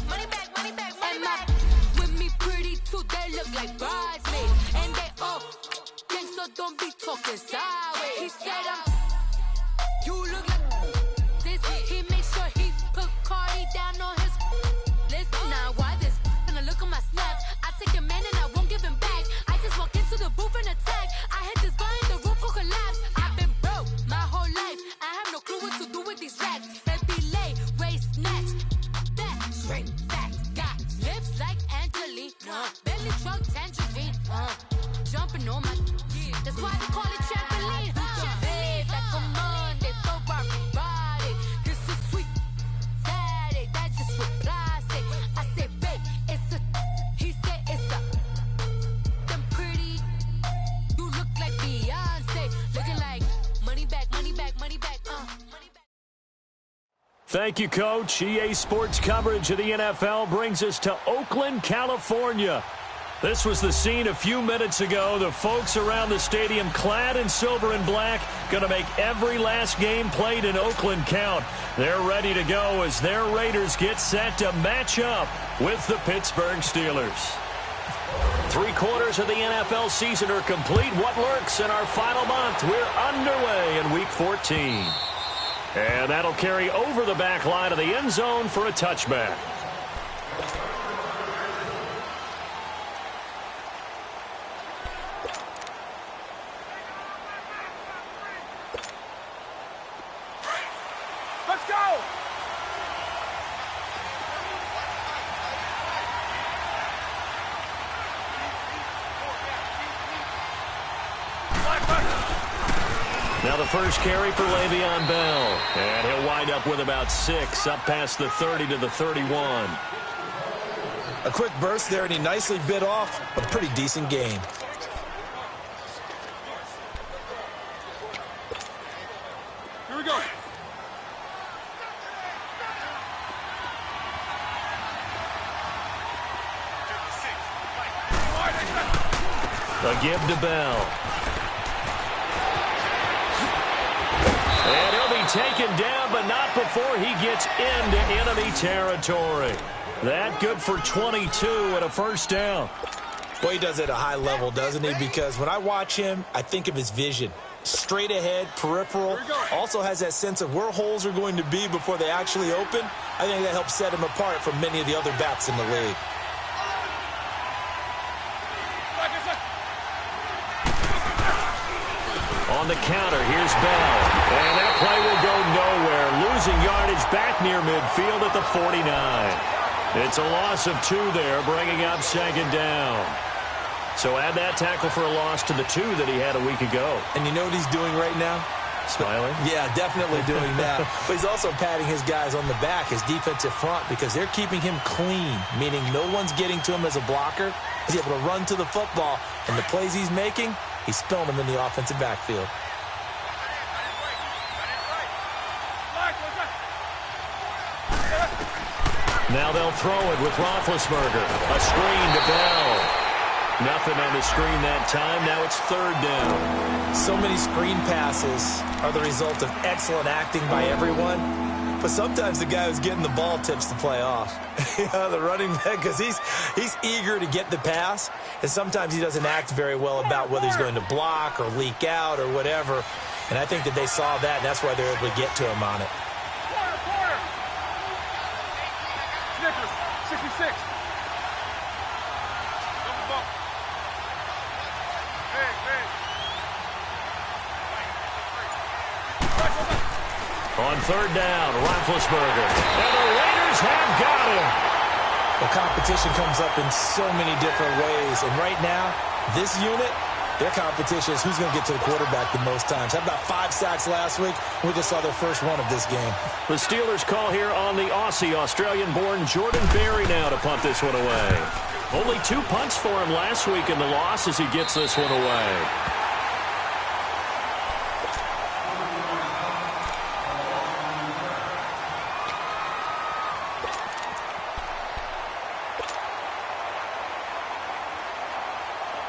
money back, money back, money back. With me pretty too, they look like bridesmaids, and they all gang, so don't be talking sideways. He said you look like this. He make sure he put Cardi down on his list. Now why this? Gonna look at my snap. I take a man and I won't give him back. I just walk into the booth and attack. I hit this button, the roof will collapse. I've been broke my whole life. I have no clue what to do with these racks. Baby lay, waist snatch, that straight back. Got lips like Angelina, belly truck tangerine, jumping on my. That's why they call it trampoline. Back on Monday, Ferrari Friday. This is sweet Saturday, that's just what I say. I say, babe, it's a. He said it's a. Them pretty. You look like Beyonce, looking like money back, money back, money back, money back. Thank you, Coach. EA Sports coverage of the NFL brings us to Oakland, California. This was the scene a few minutes ago. The folks around the stadium clad in silver and black going to make every last game played in Oakland count. They're ready to go as their Raiders get set to match up with the Pittsburgh Steelers. 3/4 of the NFL season are complete. What lurks in our final month? We're underway in Week 14. And that'll carry over the back line of the end zone for a touchback. Let's go! Now the first carry for Le'Veon Bell. And he'll wind up with about 6, up past the 30 to the 31. A quick burst there, and he nicely bit off a pretty decent game. Here we go. A give to Bell. And he'll be taken down, but not before he gets into enemy territory. That good for 22 and a first down. Boy, he does it at a high level, doesn't he? Because when I watch him, I think of his vision. Straight ahead, peripheral. Also has that sense of where holes are going to be before they actually open. I think that helps set him apart from many of the other backs in the league. On the counter, here's Bell. And that play will go nowhere. Losing yardage back near midfield at the 49. It's a loss of 2 there, bringing up second down. So add that tackle for a loss to the 2 that he had a week ago. And you know what he's doing right now? Smiling? Yeah, definitely doing that. But he's also patting his guys on the back, his defensive front, because they're keeping him clean, meaning no one's getting to him as a blocker. He's able to run to the football, and the plays he's making, he's spilling them in the offensive backfield. Now they'll throw it with Roethlisberger. A screen to Bell. Nothing on the screen that time. Now it's third down. So many screen passes are the result of excellent acting by everyone. But sometimes the guy who's getting the ball tips the play off. The running back, because he's eager to get the pass. And sometimes he doesn't act very well about whether he's going to block or leak out or whatever. And I think that they saw that, and that's why they're able to get to him on it. Snickers, 66. Double bump. Hey. On third down, Roethlisberger. And the Raiders have got him. The competition comes up in so many different ways. And right now, this unit, their competition is who's going to get to the quarterback the most times. How about 5 sacks last week? We just saw their first one of this game. The Steelers call here on the Aussie, Australian-born Jordan Berry now to punt this one away. Only 2 punts for him last week in the loss as he gets this one away.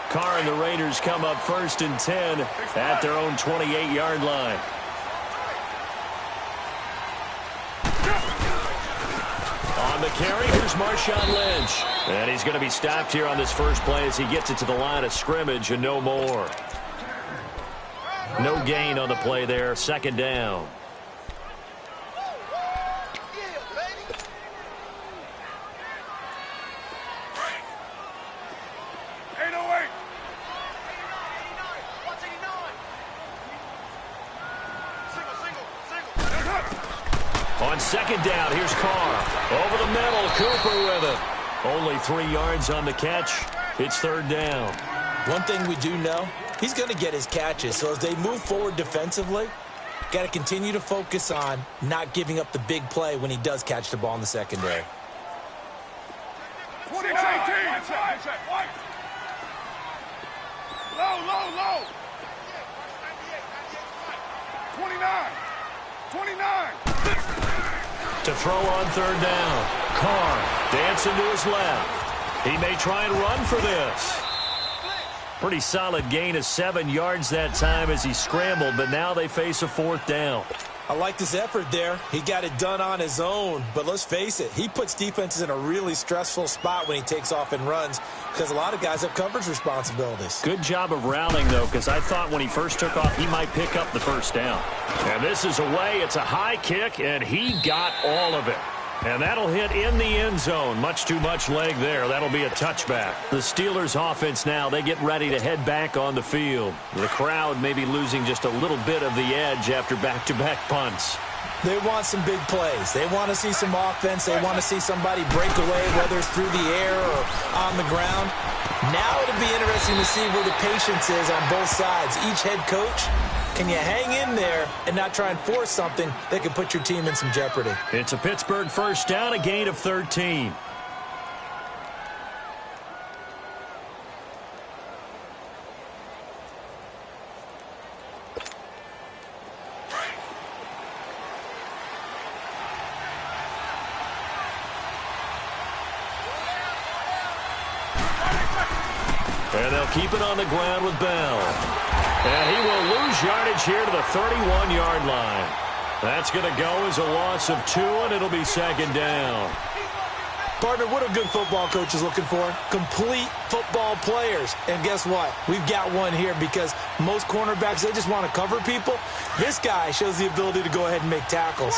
Carr and the Raiders come up first and 10 at their own 28-yard line. On the carry, here's Marshawn Lynch. And he's going to be stopped here on this first play as he gets it to the line of scrimmage and no more. No gain on the play there, second down. On second down, here's Carr. Over the middle, Cooper with it. Only 3 yards on the catch. It's third down. One thing we do know, he's going to get his catches. So as they move forward defensively, got to continue to focus on not giving up the big play when he does catch the ball in the secondary. 20-18. Low. 29. To throw on third down. Carr dancing to his left. He may try and run for this. Pretty solid gain of 7 yards that time as he scrambled, but now they face a 4th down. I like his effort there. He got it done on his own. But let's face it, he puts defenses in a really stressful spot when he takes off and runs because a lot of guys have coverage responsibilities. Good job of rallying, though, because I thought when he first took off, he might pick up the 1st down. And this is away. It's a high kick, and he got all of it. And that'll hit in the end zone. Much too much leg there. That'll be a touchback. The Steelers offense now, they get ready to head back on the field. The crowd may be losing just a little bit of the edge after back-to-back punts. They want some big plays. They want to see some offense. They want to see somebody break away, whether it's through the air or on the ground. Now it'll be interesting to see where the patience is on both sides. Each head coach, can you hang in there and not try and force something that could put your team in some jeopardy? It's a Pittsburgh 1st down, a gain of 13. And they'll keep it on the ground with Bell. And he will lose yardage here to the 31-yard line. That's going to go as a loss of 2, and it'll be 2nd down. Partner, what a good football coach is looking for. Complete football players. And guess what? We've got one here because most cornerbacks, they just want to cover people. This guy shows the ability to go ahead and make tackles.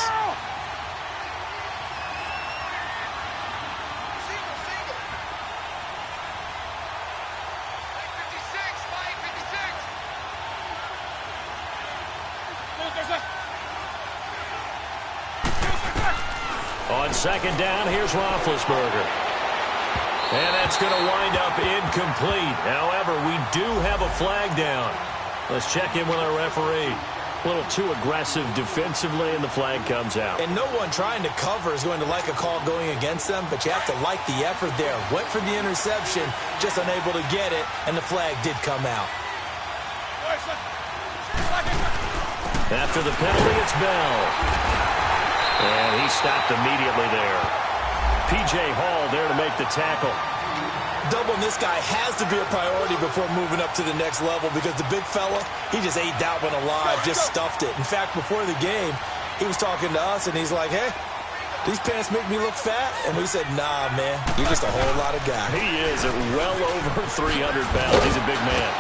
On 2nd down, here's Roethlisberger. And that's going to wind up incomplete. However, we do have a flag down. Let's check in with our referee. A little too aggressive defensively, and the flag comes out. And no one trying to cover is going to like a call going against them, but you have to like the effort there. Went for the interception, just unable to get it, and the flag did come out. After the penalty, it's Bell. And he stopped immediately there. P.J. Hall there to make the tackle. Doubling this guy has to be a priority before moving up to the next level because the big fella, he just ate that one alive, just stuffed it. In fact, before the game, he was talking to us, and he's like, hey, these pants make me look fat? And we said, nah, man, you're just a whole lot of guy. He is at well over 300 pounds. He's a big man.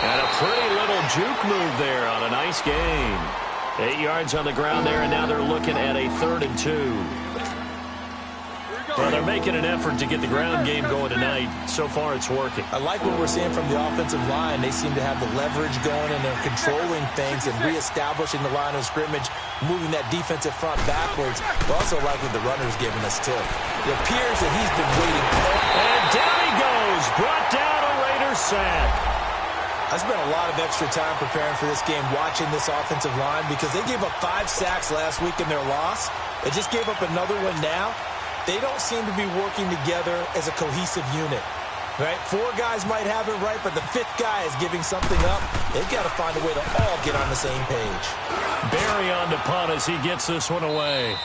And a pretty little juke move there on a nice gain. 8 yards on the ground there, and now they're looking at a 3rd and 2. Well, they're making an effort to get the ground game going tonight. So far, it's working. I like what we're seeing from the offensive line. They seem to have the leverage going, and they're controlling things and reestablishing the line of scrimmage, moving that defensive front backwards. But also like what the runner's giving us, too. It appears that he's been waiting. And down he goes. Brought down a Raiders sack. I spent a lot of extra time preparing for this game, watching this offensive line, because they gave up 5 sacks last week in their loss. They just gave up another one now. They don't seem to be working together as a cohesive unit, right? 4 guys might have it right, but the 5th guy is giving something up. They've got to find a way to all get on the same page. Barry on to punt as he gets this one away.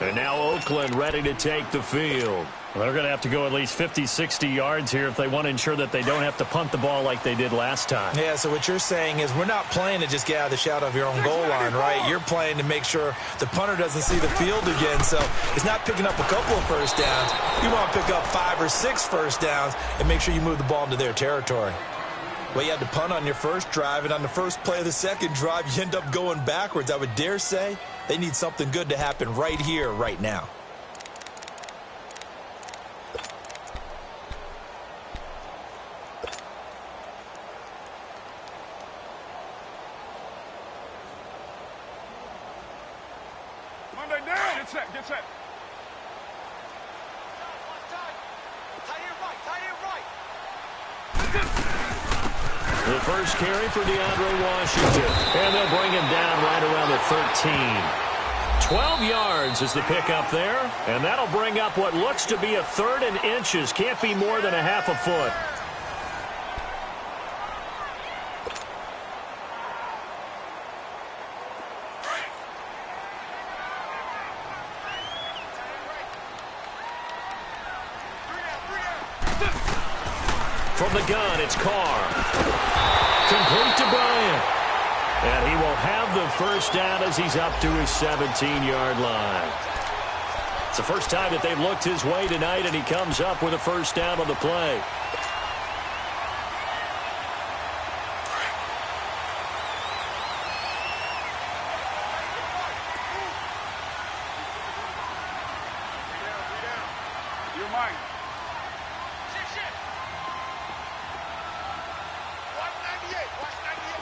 And now Oakland ready to take the field. Well, they're going to have to go at least 50, 60 yards here if they want to ensure that they don't have to punt the ball like they did last time. Yeah, so what you're saying is we're not playing to just get out of the shadow of your own goal line, right? You're playing to make sure the punter doesn't see the field again. So it's not picking up a couple of first downs. You want to pick up 5 or 6 first downs and make sure you move the ball into their territory. Well, you had to punt on your first drive, and on the first play of the second drive, you end up going backwards. I would dare say they need something good to happen right here, right now. Monday down. Get set. Get set. The first carry for DeAndre Washington. And they'll bring him down right around the 13. 12 yards is the pickup there. And that'll bring up what looks to be a 3rd and inches. Can't be more than a half a foot. From the gun, it's Carr. Complete to Bryant. And he will have the first down as he's up to his 17-yard line. It's the first time that they've looked his way tonight, and he comes up with a first down on the play. You're mine.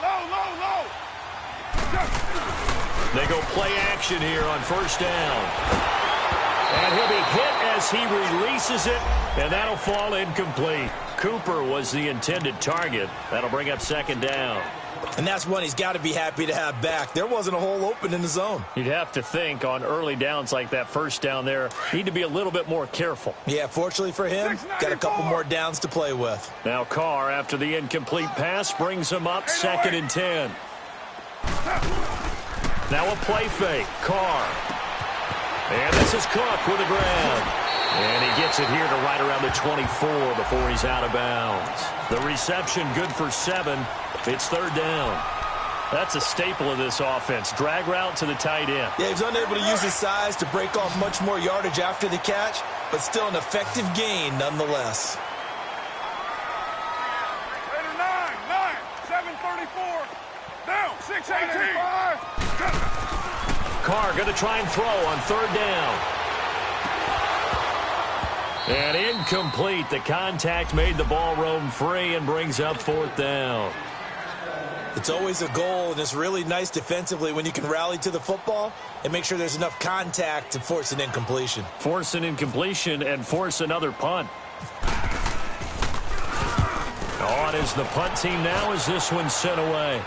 Low. They go play action here on first down. And he'll be hit as he releases it, and that'll fall incomplete. Cooper was the intended target. That'll bring up second down. And that's one he's got to be happy to have back. There wasn't a hole open in the zone. You'd have to think on early downs like that first down there, need to be a little bit more careful. Yeah, fortunately for him, got a couple more downs to play with. Now Carr, after the incomplete pass, brings him up 2nd and 10. Now a play fake. Carr. And this is Cook with a grab. And he gets it here to right around the 24 before he's out of bounds. The reception good for 7. It's third down. That's a staple of this offense. Drag route to the tight end. Yeah, he's unable to use his size to break off much more yardage after the catch, but still an effective gain nonetheless. Raider 9, 7:34. Down, 6:18. Carr going to try and throw on third down. And incomplete. The contact made the ball roam free and brings up fourth down. It's always a goal, and it's really nice defensively when you can rally to the football and make sure there's enough contact to force an incompletion. Force an incompletion and force another punt. On is the punt team now as this one's sent away.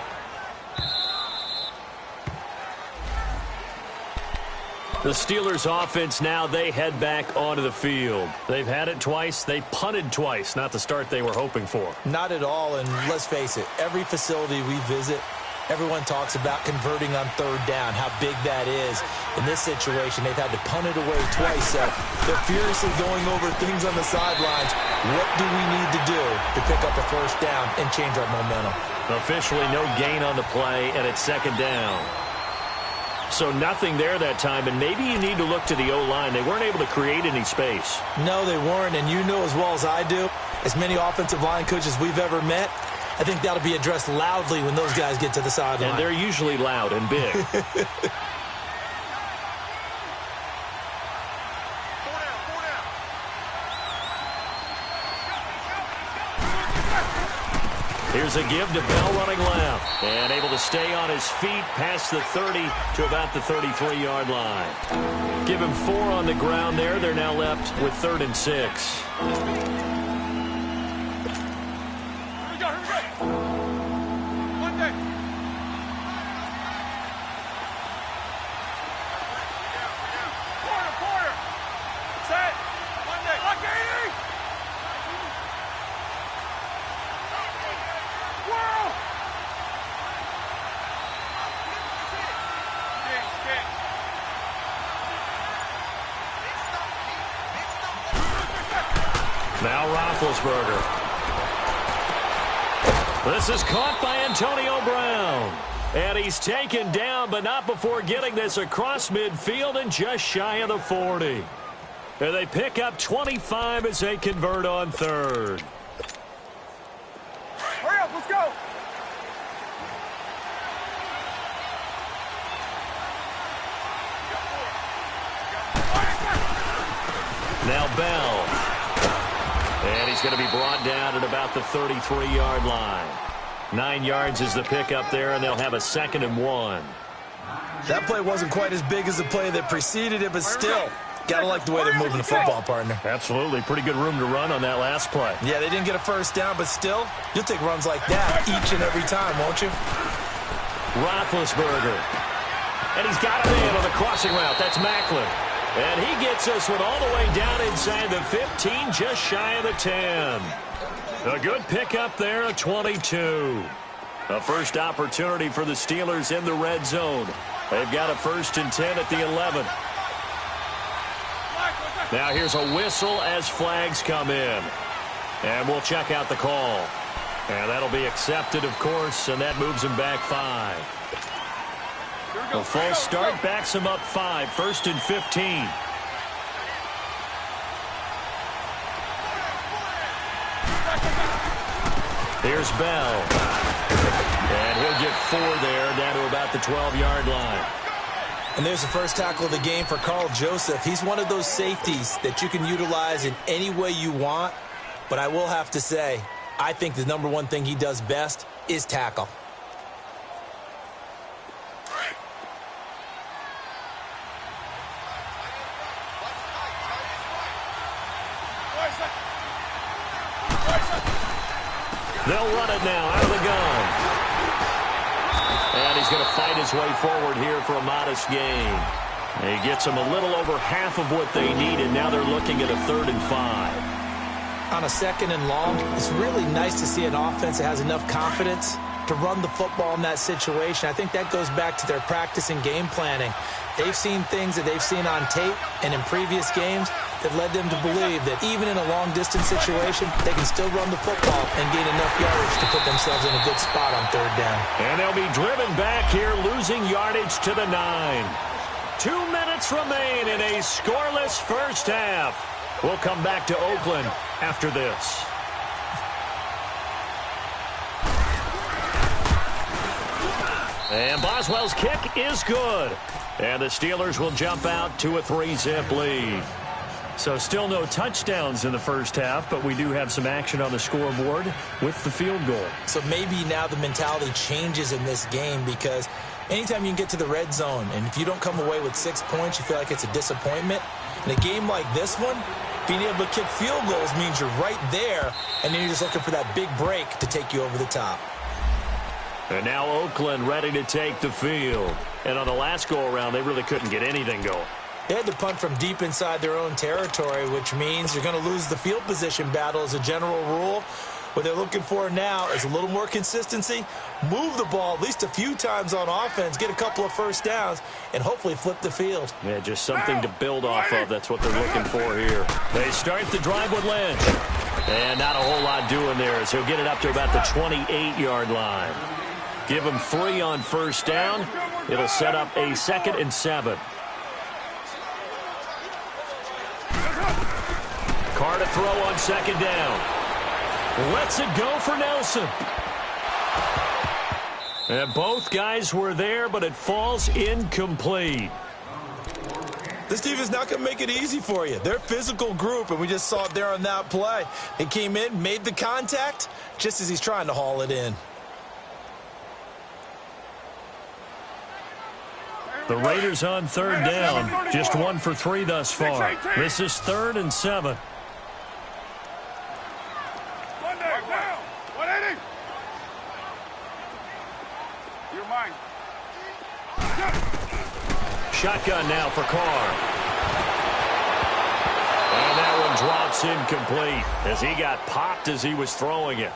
The Steelers offense now, they head back onto the field. They've had it twice. They've punted twice. Not the start they were hoping for. Not at all, and let's face it, every facility we visit, everyone talks about converting on third down, how big that is. In this situation, they've had to punt it away twice, so they're furiously going over things on the sidelines. What do we need to do to pick up a first down and change our momentum? Officially no gain on the play, and it's second down. So nothing there that time, and maybe you need to look to the O-line. They weren't able to create any space. No, they weren't, and you know as well as I do, as many offensive line coaches we've ever met, I think that'll be addressed loudly when those guys get to the sideline. And they're usually loud and big. Here's a give to Bell running left. And able to stay on his feet past the 30 to about the 33-yard line. Give him 4 on the ground there. They're now left with 3rd and 6. Here we go. One day. Porter. Set. One day. Lock 80. Whirl. Kick. Now Roethlisberger. This is caught by Antonio Brown. And he's taken down, but not before getting this across midfield and just shy of the 40. And they pick up 25 as they convert on third. Hurry up, let's go. Now Bell. And he's going to be brought down at about the 33-yard line. 9 yards is the pickup there, and they'll have a 2nd and 1. That play wasn't quite as big as the play that preceded it, but still, gotta like the way they're moving the football, partner. Absolutely. Pretty good room to run on that last play. Yeah, they didn't get a first down, but still, you'll take runs like that each and every time, won't you? Roethlisberger. And he's got him in on the crossing route. That's Macklin. And he gets this one all the way down inside the 15, just shy of the 10. A good pickup there, a 22. A first opportunity for the Steelers in the red zone. They've got a 1st and 10 at the 11. Now here's a whistle as flags come in. And we'll check out the call. And that'll be accepted, of course, and that moves him back 5. The false start backs him up 5, 1st and 15. Here's Bell. And he'll get 4 there, down to about the 12-yard line. And there's the first tackle of the game for Carl Joseph. He's one of those safeties that you can utilize in any way you want. But I will have to say, I think the number one thing he does best is tackle. They'll run it now out of the gun. And he's going to fight his way forward here for a modest gain. He gets them a little over half of what they needed. Now they're looking at a 3rd and 5. On a 2nd and long, it's really nice to see an offense that has enough confidence to run the football in that situation. I think that goes back to their practice and game planning. They've seen things that they've seen on tape and in previous games that led them to believe that even in a long-distance situation, they can still run the football and gain enough yardage to put themselves in a good spot on 3rd down. And they'll be driven back here, losing yardage to the 9. 2 minutes remain in a scoreless first half. We'll come back to Oakland after this. And Boswell's kick is good. And the Steelers will jump out to a 3-zip lead. So still no touchdowns in the first half, but we do have some action on the scoreboard with the field goal. So maybe now the mentality changes in this game, because anytime you can get to the red zone, and if you don't come away with 6 points, you feel like it's a disappointment. In a game like this one, being able to kick field goals means you're right there, and then you're just looking for that big break to take you over the top. And now Oakland ready to take the field. And on the last go-around, they really couldn't get anything going. They had to punt from deep inside their own territory, which means you're going to lose the field position battle as a general rule. What they're looking for now is a little more consistency, move the ball at least a few times on offense, get a couple of first downs, and hopefully flip the field. Yeah, just something to build off of. That's what they're looking for here. They start the drive with Lynch. And not a whole lot doing there, so he'll get it up to about the 28-yard line. Give him 3 on first down. It'll set up a 2nd and 7. Carr to throw on 2nd down. Lets it go for Nelson. And both guys were there, but it falls incomplete. This team is not going to make it easy for you. They're a physical group, and we just saw it there on that play. They came in, made the contact, just as he's trying to haul it in. The Raiders on 3rd down. Just 1 for 3 thus far. This is 3rd and 7. Shotgun now for Carr. And that one drops incomplete as he got popped as he was throwing it.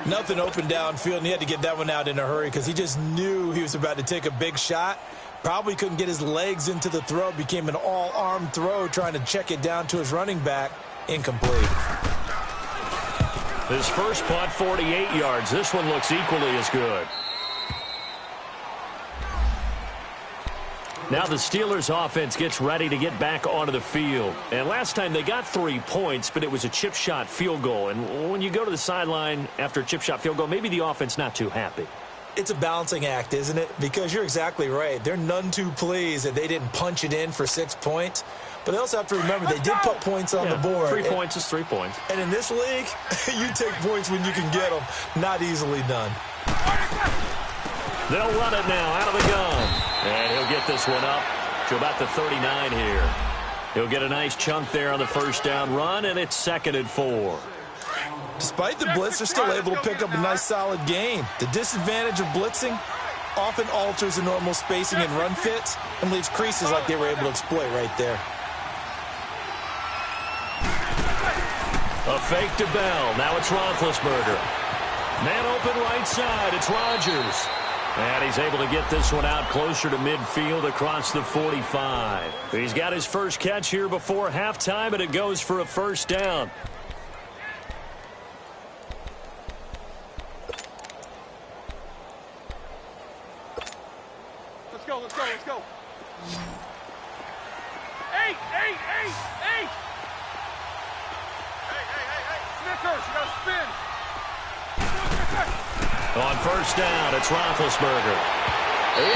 Nothing open downfield, and he had to get that one out in a hurry because he just knew he was about to take a big shot. Probably couldn't get his legs into the throw. Became an all-arm throw trying to check it down to his running back. Incomplete. His first punt, 48 yards. This one looks equally as good. Now the Steelers offense gets ready to get back onto the field. And last time they got 3 points, but it was a chip shot field goal. And when you go to the sideline after a chip shot field goal, maybe the offense not too happy. It's a balancing act, isn't it? Because you're exactly right. They're none too pleased that they didn't punch it in for 6 points. But they also have to remember they did put points on the board. 3 points is 3 points. And in this league, you take points when you can get them. Not easily done. They'll run it now out of the gun. And he'll get this one up to about the 39 here. He'll get a nice chunk there on the first down run, and it's 2nd and 4. Despite the blitz, they're still able to pick up a nice solid gain. The disadvantage of blitzing often alters the normal spacing and run fits and leaves creases like they were able to exploit right there. A fake to Bell. Now it's Roethlisberger. Man open right side. It's Rodgers. And he's able to get this one out closer to midfield across the 45. He's got his 1st catch here before halftime, and it goes for a 1st down. go, let's go, let's go. 8, 8, 8, 8! Hey. Snickers, you gotta spin. On first down, it's Roethlisberger.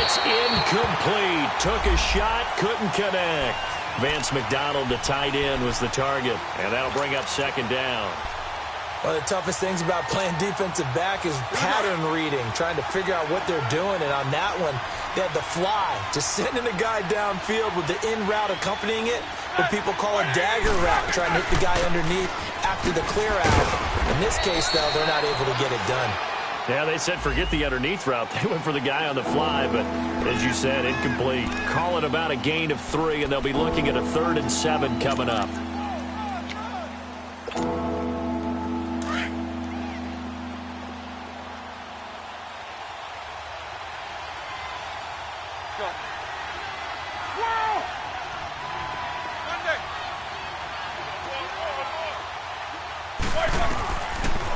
It's incomplete. Took a shot, couldn't connect. Vance McDonald, the tight end, was the target, and that'll bring up second down. One of the toughest things about playing defensive back is pattern reading, trying to figure out what they're doing. And on that one, they had the fly, just sending a guy downfield with the in route accompanying it, what people call a dagger route, trying to hit the guy underneath after the clear out. In this case, though, they're not able to get it done. Yeah, they said forget the underneath route. They went for the guy on the fly, but as you said, incomplete. Call it about a gain of 3, and they'll be looking at a 3rd and 7 coming up.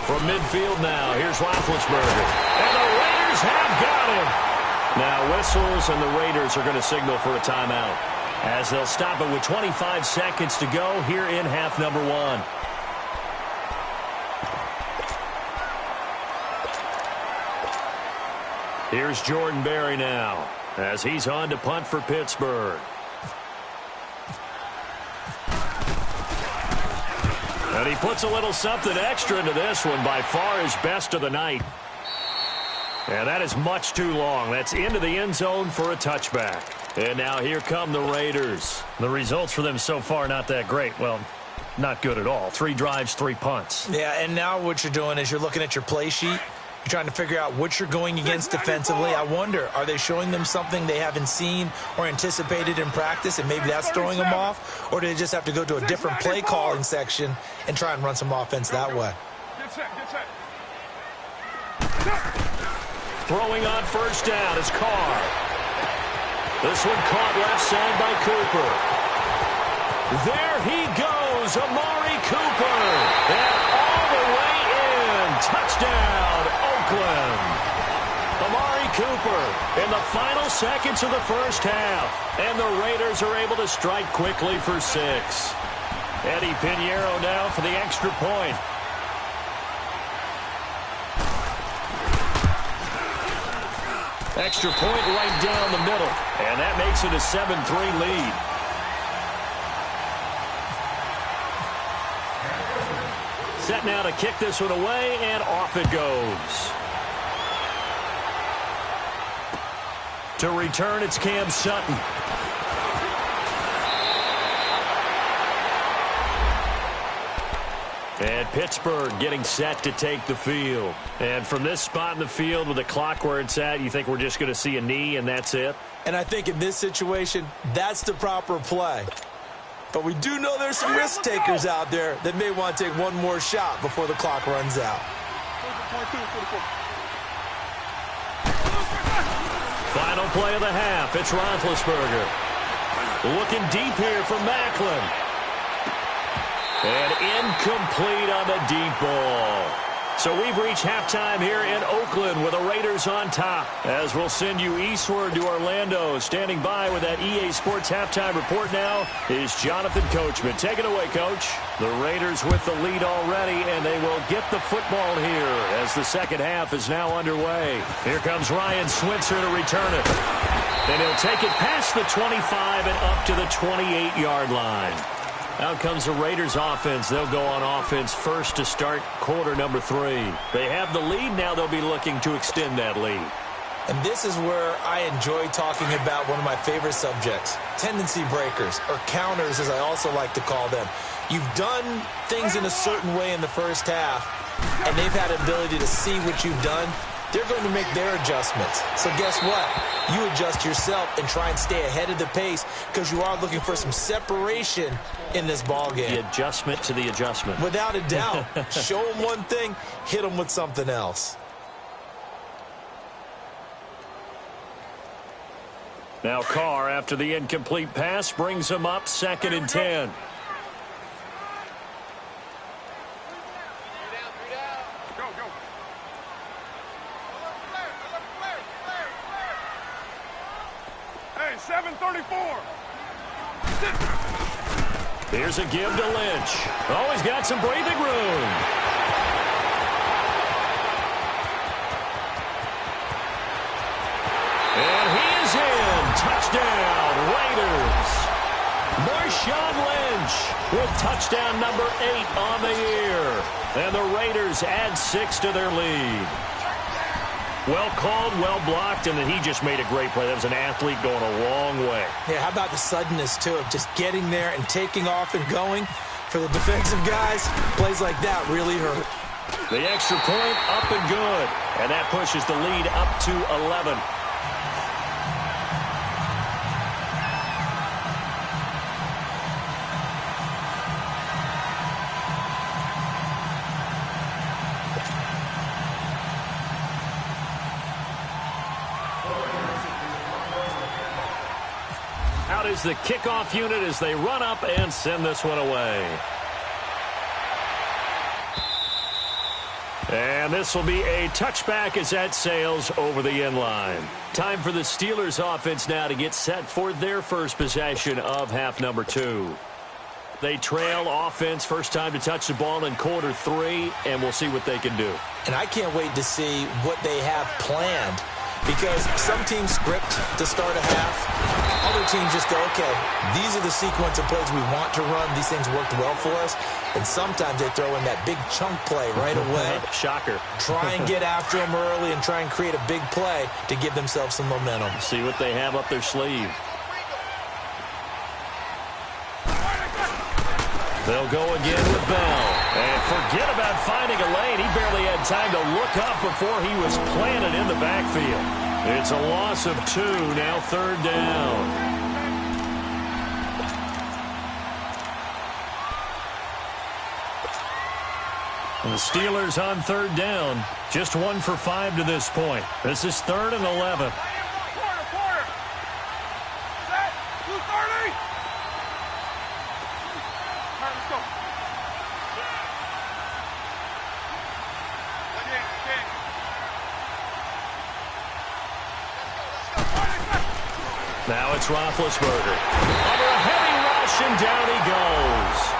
From midfield now, here's Roethlisberger. And the Raiders have got him. Now whistles, and the Raiders are going to signal for a timeout, as they'll stop it with 25 seconds to go here in half number 1. Here's Jordan Berry now, as he's on to punt for Pittsburgh. And he puts a little something extra into this one, by far his best of the night. And that is much too long. That's into the end zone for a touchback. And now here come the Raiders. The results for them so far not that great. Well, not good at all. 3 drives, 3 punts. Yeah, and now what you're doing is you're looking at your play sheet. You're trying to figure out what you're going against defensively. I wonder, are they showing them something they haven't seen or anticipated in practice, and maybe that's throwing them off? Or do they just have to go to a different play calling section and try and run some offense that way? Get set. Throwing on first down is Carr. This one caught left side by Cooper. There he goes, Amari Cooper. And all the way in. Touchdown, Oakland. Amari Cooper in the final seconds of the first half. And the Raiders are able to strike quickly for 6. Eddie Pinheiro now for the extra point. Extra point right down the middle. And that makes it a 7-3 lead. Set now to kick this one away, and off it goes. To return, it's Cam Sutton. And Pittsburgh getting set to take the field. And from this spot in the field with the clock where it's at, you think we're just going to see a knee and that's it? And I think in this situation, that's the proper play. But we do know there's some risk takers out there that may want to take one more shot before the clock runs out. Final play of the half. It's Roethlisberger. Looking deep here for Macklin. And incomplete on the deep ball. So we've reached halftime here in Oakland with the Raiders on top. As we'll send you eastward to Orlando. Standing by with that EA Sports halftime report now is Jonathan Coachman. Take it away, Coach. The Raiders with the lead already, and they will get the football here as the second half is now underway. Here comes Ryan Switzer to return it. And he'll take it past the 25 and up to the 28-yard line. Out comes the Raiders offense. They'll go on offense first to start quarter number 3. They have the lead. Now they'll be looking to extend that lead. And this is where I enjoy talking about one of my favorite subjects, tendency breakers, or counters as I also like to call them. You've done things in a certain way in the first half, and they've had an ability to see what you've done. They're going to make their adjustments. So guess what? You adjust yourself and try and stay ahead of the pace because you are looking for some separation in this ball game. The adjustment to the adjustment. Without a doubt. Show them one thing, hit them with something else. Now Carr, after the incomplete pass, brings him up 2nd and 10. 7:34. Here's a give to Lynch. Oh, he's got some breathing room. And he is in. Touchdown, Raiders. Marshawn Lynch with touchdown number 8 on the year. And the Raiders add 6 to their lead. Well called, well blocked, and then he just made a great play. That was an athlete going a long way. Yeah, how about the suddenness, too, of just getting there and taking off and going? For the defensive guys, plays like that really hurt. The extra point up and good. And that pushes the lead up to 11. Out is the kickoff unit as they run up and send this one away. And this will be a touchback as that sails over the end line. Time for the Steelers offense now to get set for their first possession of half number 2. They trail offense, first time to touch the ball in quarter 3, and we'll see what they can do. And I can't wait to see what they have planned, because some teams script to start a half. Other teams just go, okay, these are the sequence of plays we want to run. These things worked well for us. And sometimes they throw in that big chunk play right away. Shocker. Try and get after them early and try and create a big play to give themselves some momentum. See what they have up their sleeve. They'll go again with Bell. And forget about finding a lane. He barely had time to look up before he was planted in the backfield. It's a loss of 2, now 3rd down. And the Steelers on 3rd down. Just 1 for 5 to this point. This is 3rd and 11. Quarter. Set. 2:30. All right, let's go. Now it's Roethlisberger. Under a heavy rush, and down he goes.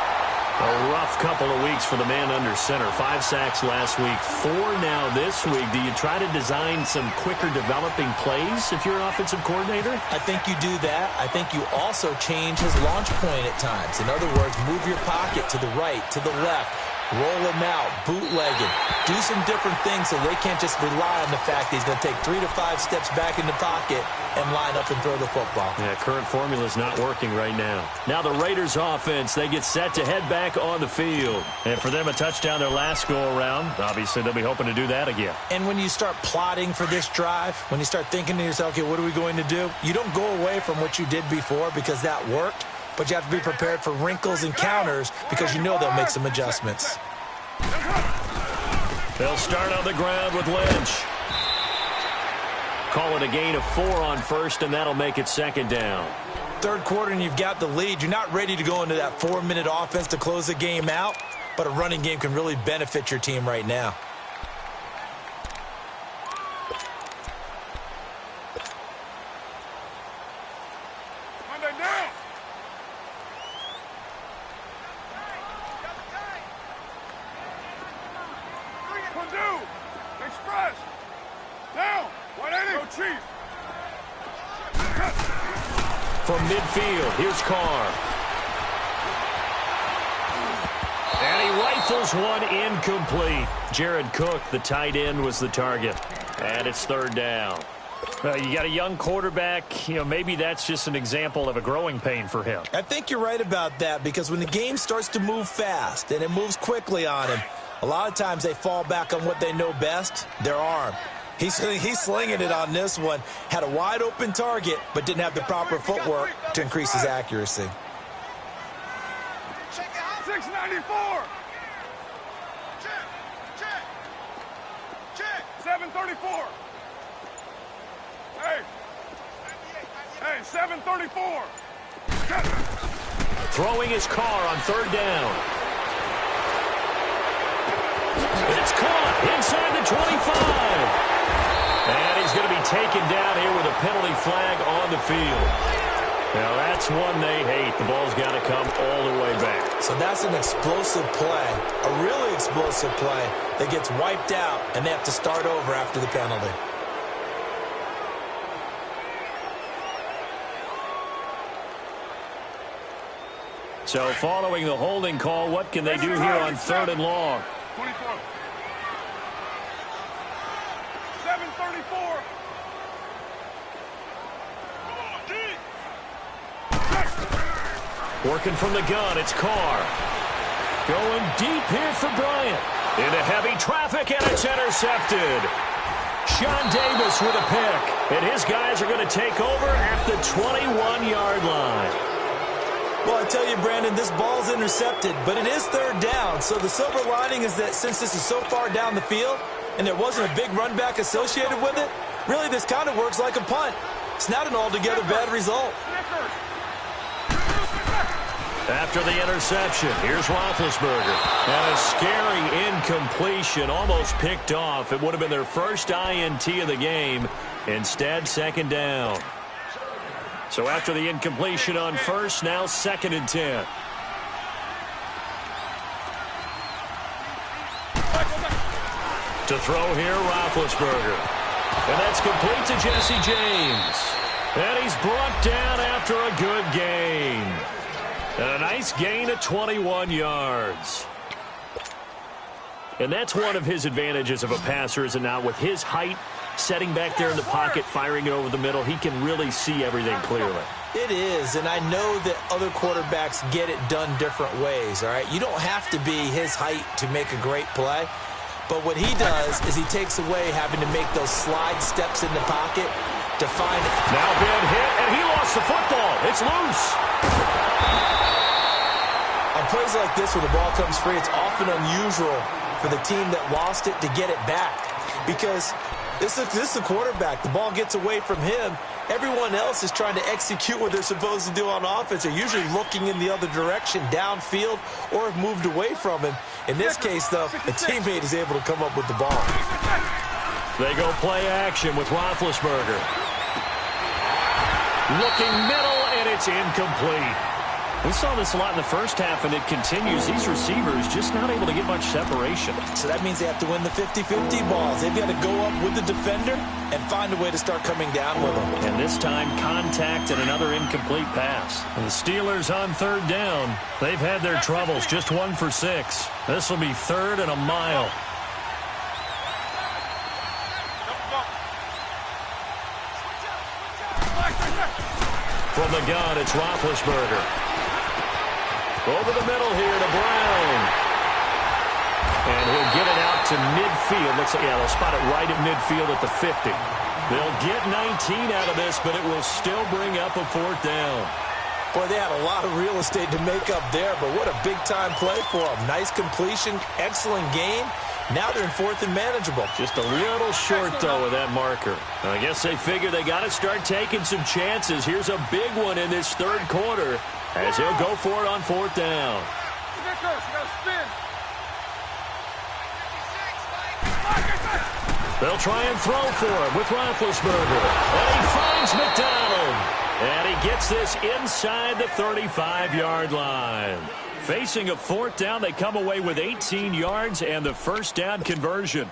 A rough couple of weeks for the man under center. 5 sacks last week, 4 now this week. Do you try to design some quicker developing plays if you're an offensive coordinator? I think you do that. I think you also change his launch point at times. In other words, move your pocket to the right, to the left. Roll him out, bootleg him. Do some different things so they can't just rely on the fact that he's going to take 3 to 5 steps back in the pocket and line up and throw the football. Yeah, current formula is not working right now. Now the Raiders offense, they get set to head back on the field. And for them, a touchdown their last go-around. Obviously, they'll be hoping to do that again. And when you start plotting for this drive, when you start thinking to yourself, okay, what are we going to do? You don't go away from what you did before because that worked. But you have to be prepared for wrinkles and counters because you know they'll make some adjustments. They'll start on the ground with Lynch. Call it a gain of 4 on first, and that'll make it 2nd down. 3rd quarter, and you've got the lead. You're not ready to go into that 4-minute offense to close the game out, but a running game can really benefit your team right now. Express. Down. 180. Go Chief. From midfield, here's Carr. And he rifles one incomplete. Jared Cook, the tight end, was the target. And it's 3rd down. You got a young quarterback. Maybe that's just an example of a growing pain for him. I think you're right about that, because when the game starts to move fast and it moves quickly on him, a lot of times they fall back on what they know best, their arm. He's slinging it on this one. Had a wide open target, but didn't have the proper footwork to increase his accuracy. 694. Check. 734. Hey, 734. Throwing his car on 3rd down. It's caught inside the 25. And he's going to be taken down here with a penalty flag on the field. Now, that's one they hate. The ball's got to come all the way back. So that's an explosive play, a really explosive play that gets wiped out, and they have to start over after the penalty. So following the holding call, what can they do here on 3rd and long? 24. 7:34. Working from the gun, it's Carr. Going deep here for Bryant. Into heavy traffic, and it's intercepted. Sean Davis with a pick. And his guys are going to take over at the 21-yard line. Well, I tell you, Brandon, this ball's intercepted, but it is 3rd down. So the silver lining is that since this is so far down the field and there wasn't a big run back associated with it, really this kind of works like a punt. It's not an altogether bad result. After the interception, here's Roethlisberger. And a scary incompletion, almost picked off. It would have been their first INT of the game. Instead, 2nd down. So after the incompletion on 1st, now 2nd and 10. To throw here, Roethlisberger. And that's complete to Jesse James. And he's brought down after a good gain. And a nice gain of 21 yards. And that's one of his advantages of a passer, is it not? With his height, setting back there in the pocket, firing it over the middle, he can really see everything clearly. It is, and I know that other quarterbacks get it done different ways, all right? You don't have to be his height to make a great play, but what he does is he takes away having to make those slide steps in the pocket to find it. Now been hit, and he lost the football. It's loose. On plays like this where the ball comes free, it's often unusual for the team that lost it to get it back, because this is the quarterback. The ball gets away from him. Everyone else is trying to execute what they're supposed to do on offense. They're usually looking in the other direction, downfield, or have moved away from him. In this case, though, a teammate is able to come up with the ball. They go play action with Roethlisberger. Looking middle, and it's incomplete. We saw this a lot in the first half, and it continues. These receivers just not able to get much separation. So that means they have to win the 50-50 balls. They've got to go up with the defender and find a way to start coming down with them. And this time, contact and another incomplete pass. And the Steelers on 3rd down. They've had their troubles, just 1 for 6. This will be 3rd and a mile. From the gun, it's Roethlisberger. Over the middle here to Brown. And he'll get it out to midfield. Looks like, yeah, they'll spot it right at midfield at the 50. They'll get 19 out of this, but it will still bring up a 4th down. Boy, they had a lot of real estate to make up there, but what a big-time play for them. Nice completion, excellent game. Now they're in 4th and manageable. Just a little short, though, with that marker. I guess they figure they got to start taking some chances. Here's a big one in this 3rd quarter, as he'll go for it on 4th down. They'll try and throw for him with Roethlisberger. And he finds McDonald. And he gets this inside the 35-yard line. Facing a 4th down, they come away with 18 yards and the 1st down conversion.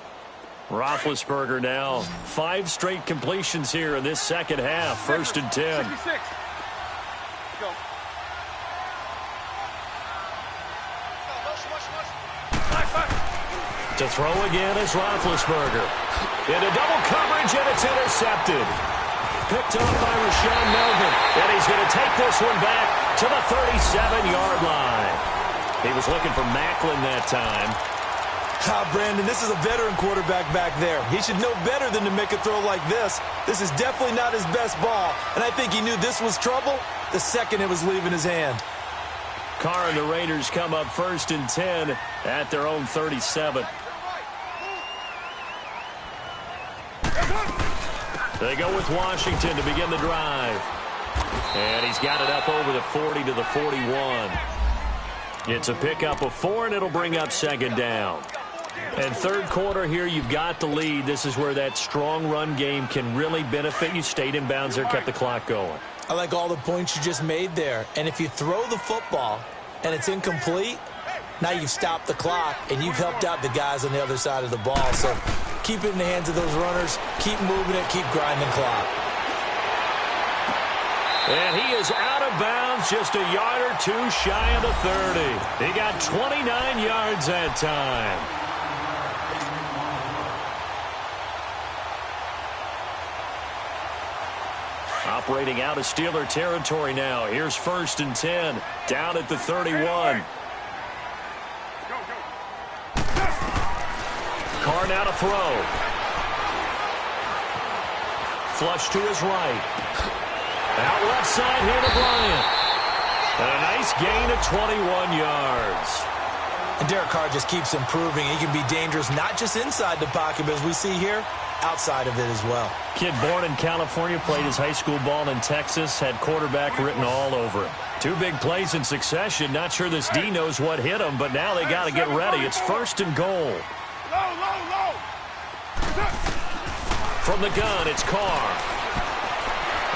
Roethlisberger now 5 straight completions here in this 2nd half. 1st and 10. 66. Go. To throw again is Roethlisberger. Into double coverage, and it's intercepted. Picked up by Rashawn Melvin. And he's going to take this one back to the 37-yard line. He was looking for Macklin that time. Brandon, this is a veteran quarterback back there. He should know better than to make a throw like this. This is definitely not his best ball, and I think he knew this was trouble the second it was leaving his hand. Carr and the Raiders come up 1st and 10 at their own 37. They go with Washington to begin the drive. And he's got it up over the 40 to the 41. It's a pickup of 4, and it'll bring up 2nd down. And third quarter here, you've got the lead. This is where that strong run game can really benefit you. Stayed in bounds there, kept the clock going. I like all the points you just made there. And if you throw the football and it's incomplete, now you've stopped the clock and you've helped out the guys on the other side of the ball. So keep it in the hands of those runners. Keep moving it. Keep grinding clock. And he is out of bounds, just a yard or two shy of the 30. He got 29 yards that time. Operating out of Steeler territory now. Here's 1st and 10. Down at the 31. Carr now to throw. Flush to his right. Out left side here to Bryant. And a nice gain of 21 yards. And Derek Carr just keeps improving. He can be dangerous not just inside the pocket, but as we see here, outside of it as well. Kid born in California, played his high school ball in Texas, had quarterback written all over him. 2 big plays in succession. Not sure this D knows what hit him, but now they got to get ready. It's 1st and goal. Low. From the gun, it's Carr.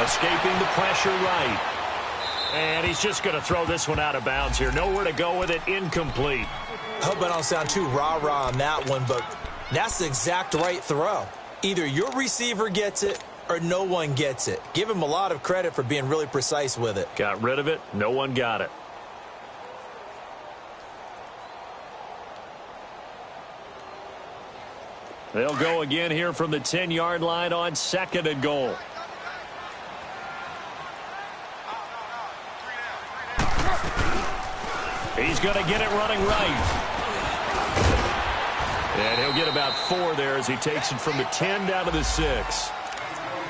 Escaping the pressure right. And he's just going to throw this one out of bounds here. Nowhere to go with it. Incomplete. I hope I don't sound too rah-rah on that one, but that's the exact right throw. Either your receiver gets it or no one gets it. Give him a lot of credit for being really precise with it. Got rid of it. No one got it. They'll go again here from the 10-yard line on 2nd and goal. He's going to get it running right. And he'll get about 4 there as he takes it from the 10 down to the 6.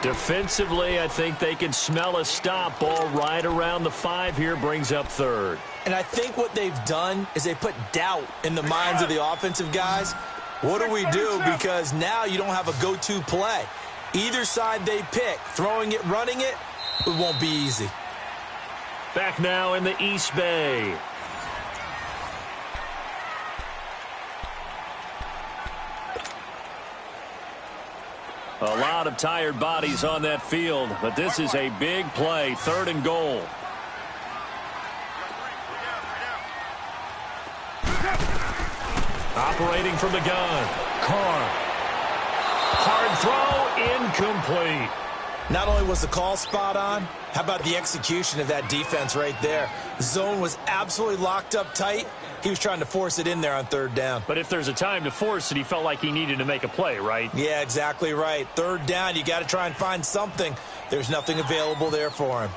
Defensively, I think they can smell a stop. Ball right around the 5 here, brings up 3rd. And I think what they've done is they put doubt in the minds of the offensive guys. What do we do? Because now you don't have a go-to play. Either side they pick, throwing it, running it, it won't be easy. Back now in the East Bay. A lot of tired bodies on that field, but this is a big play. 3rd and goal. Operating from the gun. Carr. Hard throw, incomplete. Not only was the call spot on, how about the execution of that defense right there? The zone was absolutely locked up tight. He was trying to force it in there on 3rd down. But if there's a time to force it, he felt like he needed to make a play, right? Yeah, exactly right. 3rd down, you got to try and find something. There's nothing available there for him.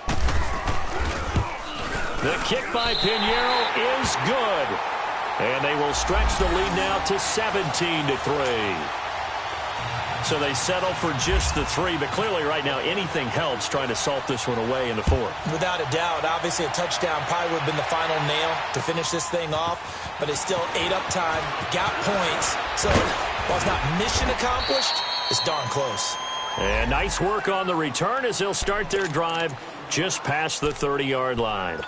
The kick by Pinheiro is good. And they will stretch the lead now to 17-3. So they settle for just the 3, but clearly right now anything helps trying to salt this one away in the 4th. Without a doubt, obviously a touchdown probably would have been the final nail to finish this thing off, but it's still ate up time, got points. So while it's not mission accomplished, it's darn close. And nice work on the return as they'll start their drive just past the 30-yard line.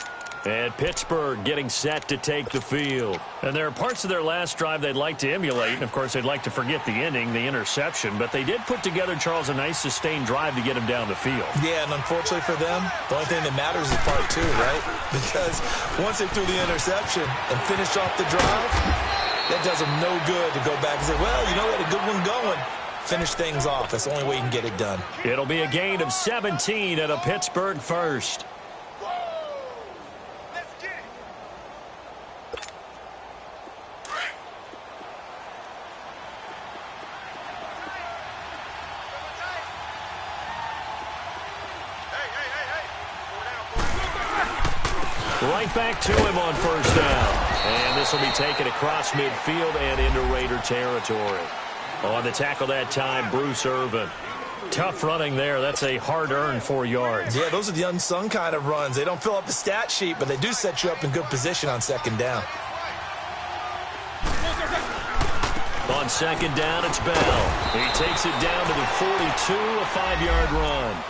And Pittsburgh getting set to take the field. And there are parts of their last drive they'd like to emulate. And, of course, they'd like to forget the ending, the interception. But they did put together, Charles, a nice sustained drive to get them down the field. Yeah, and unfortunately for them, the only thing that matters is part 2, right? Because once they threw the interception and finished off the drive, that does them no good to go back and say, well, you know, we had a good one going. Finish things off. That's the only way you can get it done. It'll be a gain of 17 at a Pittsburgh first. Right back to him on 1st down. And this will be taken across midfield and into Raider territory. On the tackle that time, Bruce Irvin. Tough running there. That's a hard-earned 4 yards. Yeah, those are the unsung kind of runs. They don't fill up the stat sheet, but they do set you up in good position on 2nd down. On 2nd down, it's Bell. He takes it down to the 42, a 5-yard run.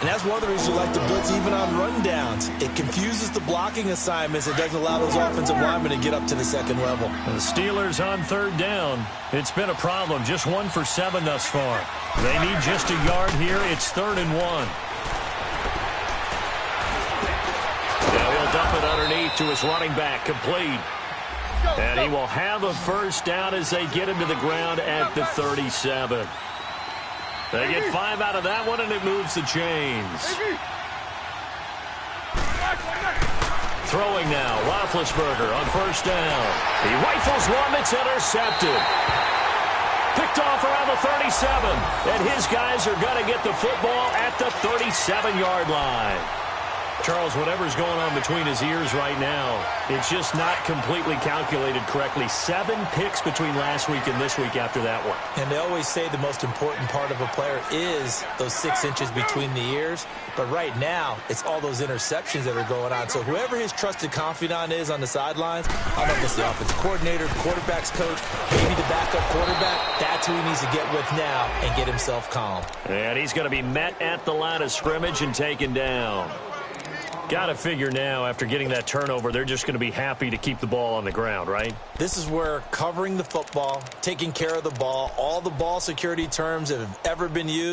And that's one of the reasons you like to blitz even on rundowns. It confuses the blocking assignments. It doesn't allow those offensive linemen to get up to the second level. The Steelers on third down. It's been a problem. Just 1 for 7 thus far. They need just a yard here. It's 3rd and 1. Now he'll dump it underneath to his running back. Complete. And he will have a first down as they get him to the ground at the 37. They get 5 out of that one, and it moves the chains. Throwing now, Roethlisberger on first down. He rifles one that's intercepted. Picked off around the 37, and his guys are going to get the football at the 37-yard line. Charles, whatever's going on between his ears right now, it's just not completely calculated correctly. 7 picks between last week and this week after that one. And they always say the most important part of a player is those 6 inches between the ears. But right now, it's all those interceptions that are going on. So whoever his trusted confidant is on the sidelines, I don't know if it's the offensive coordinator, the quarterback's coach, maybe the backup quarterback, that's who he needs to get with now and get himself calm. And he's going to be met at the line of scrimmage and taken down. Got to figure now, after getting that turnover, they're just going to be happy to keep the ball on the ground, right? This is where covering the football, taking care of the ball, all the ball security terms that have ever been used.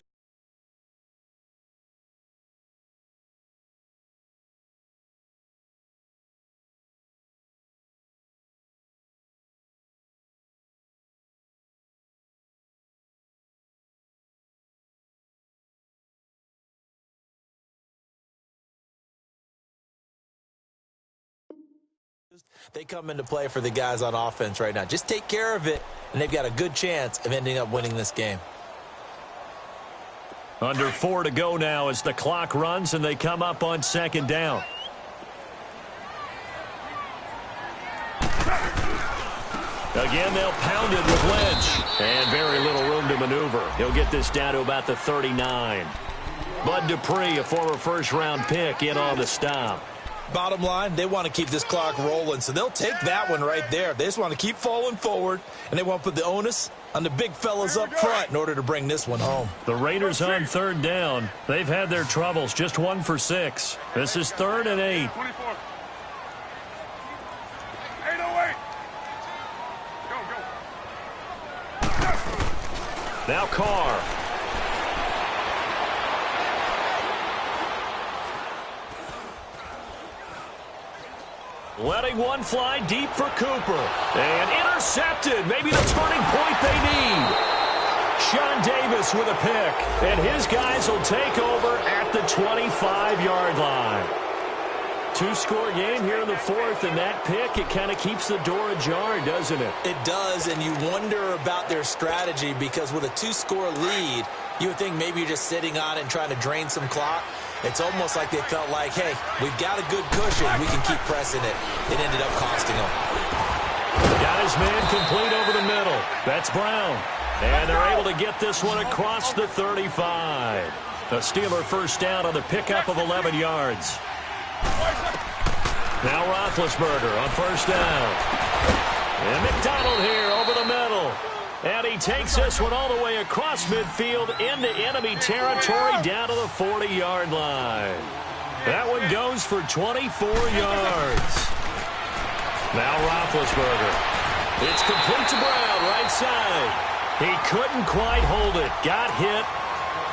They come into play for the guys on offense right now. Just take care of it, and they've got a good chance of ending up winning this game. Under 4 to go now as the clock runs, and they come up on 2nd down. Again, they'll pound it with Lynch. And very little room to maneuver. He'll get this down to about the 39. Bud Dupree, a former first-round pick, in on the stop. Bottom line, they want to keep this clock rolling, so they'll take that one right there. They just want to keep falling forward, and they want to put the onus on the big fellas up front in order to bring this one home. The Raiders on 3rd down. They've had their troubles, just 1 for 6. This is 3rd and 8. 24. 808. Go. Now Carr. Letting one fly deep for Cooper. And intercepted. Maybe the turning point they need. Sean Davis with a pick. And his guys will take over at the 25-yard line. 2-score game here in the 4th, and that pick, it kind of keeps the door ajar, doesn't it? It does, and you wonder about their strategy because with a 2-score lead, you would think maybe you're just sitting on it and trying to drain some clock. It's almost like they felt like, hey, we've got a good cushion. We can keep pressing it. It ended up costing them. Got his man complete over the middle. That's Brown. And they're able to get this one across the 35. A Steeler first down on the pickup of 11 yards. Now Roethlisberger on first down. And McDonald here over the middle. And he takes this one all the way across midfield into enemy territory down to the 40-yard line. That one goes for 24 yards. Now Roethlisberger. It's complete to Brown, right side. He couldn't quite hold it. Got hit.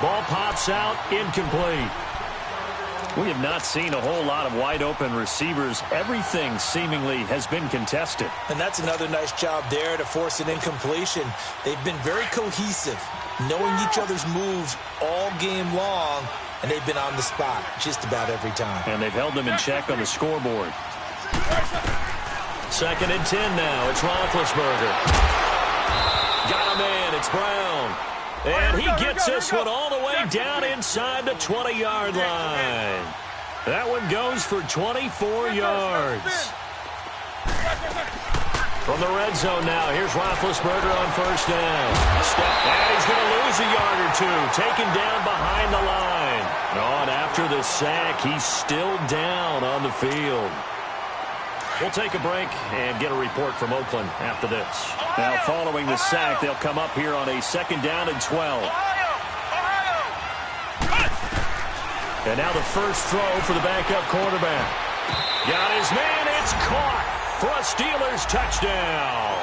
Ball pops out, incomplete. We have not seen a whole lot of wide-open receivers. Everything seemingly has been contested. And that's another nice job there to force an incompletion. They've been very cohesive, knowing each other's moves all game long, and they've been on the spot just about every time. And they've held them in check on the scoreboard. 2nd and 10 now. It's Roethlisberger. Got a man. It's Brown. And he gets this one all the way down inside the 20-yard line. That one goes for 24 yards. From the red zone now, here's Roethlisberger on first down. And he's going to lose a yard or two, taken down behind the line. And after the sack, he's still down on the field. We'll take a break and get a report from Oakland after this. Now, following the sack, they'll come up here on a 2nd down and 12. And now the first throw for the backup quarterback. Got his man. It's caught for a Steelers touchdown.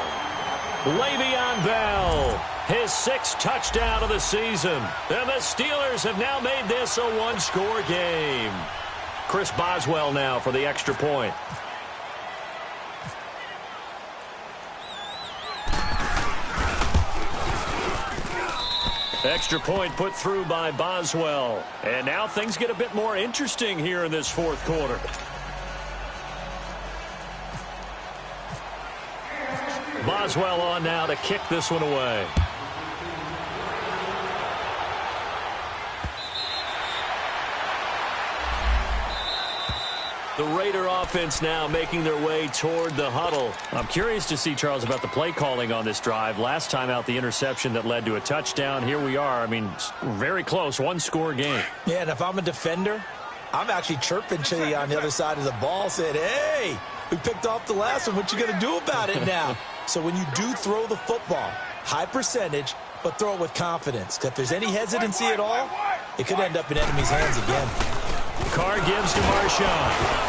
Le'Veon Bell, his 6th touchdown of the season. And the Steelers have now made this a one-score game. Chris Boswell now for the extra point. Extra point put through by Boswell. And now things get a bit more interesting here in this fourth quarter. Boswell on now to kick this one away. The Raider offense now making their way toward the huddle. I'm curious to see, Charles, about the play calling on this drive. Last time out, the interception that led to a touchdown. Here we are. I mean, very close, one-score game. Yeah, and if I'm a defender, I'm actually chirping to you on the other side of the ball, saying, hey, we picked off the last one. What you going to do about it now? So when you do throw the football, high percentage, but throw it with confidence. Because if there's any hesitancy at all, it could end up in enemy's hands again. Carr gives to Marshawn.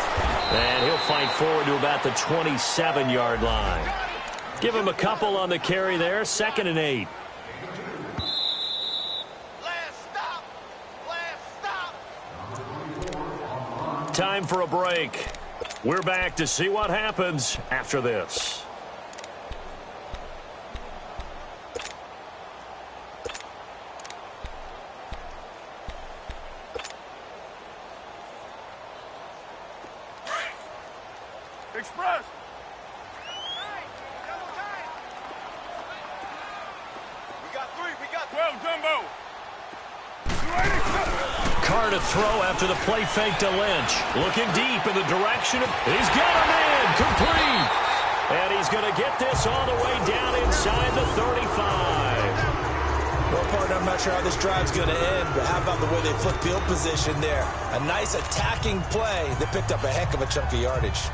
And he'll fight forward to about the 27-yard line. Give him a couple on the carry there. 2nd and 8. Time for a break. We're back to see what happens after this. Express. We got 3. We got 12, Jumbo. Carr to throw after the play fake to Lynch. Looking deep in the direction of... He's got a man. Complete. And he's going to get this all the way down inside the 35. Well, partner, I'm not sure how this drive's going to end, but how about the way they flip field position there? A nice attacking play that picked up a heck of a chunk of yardage.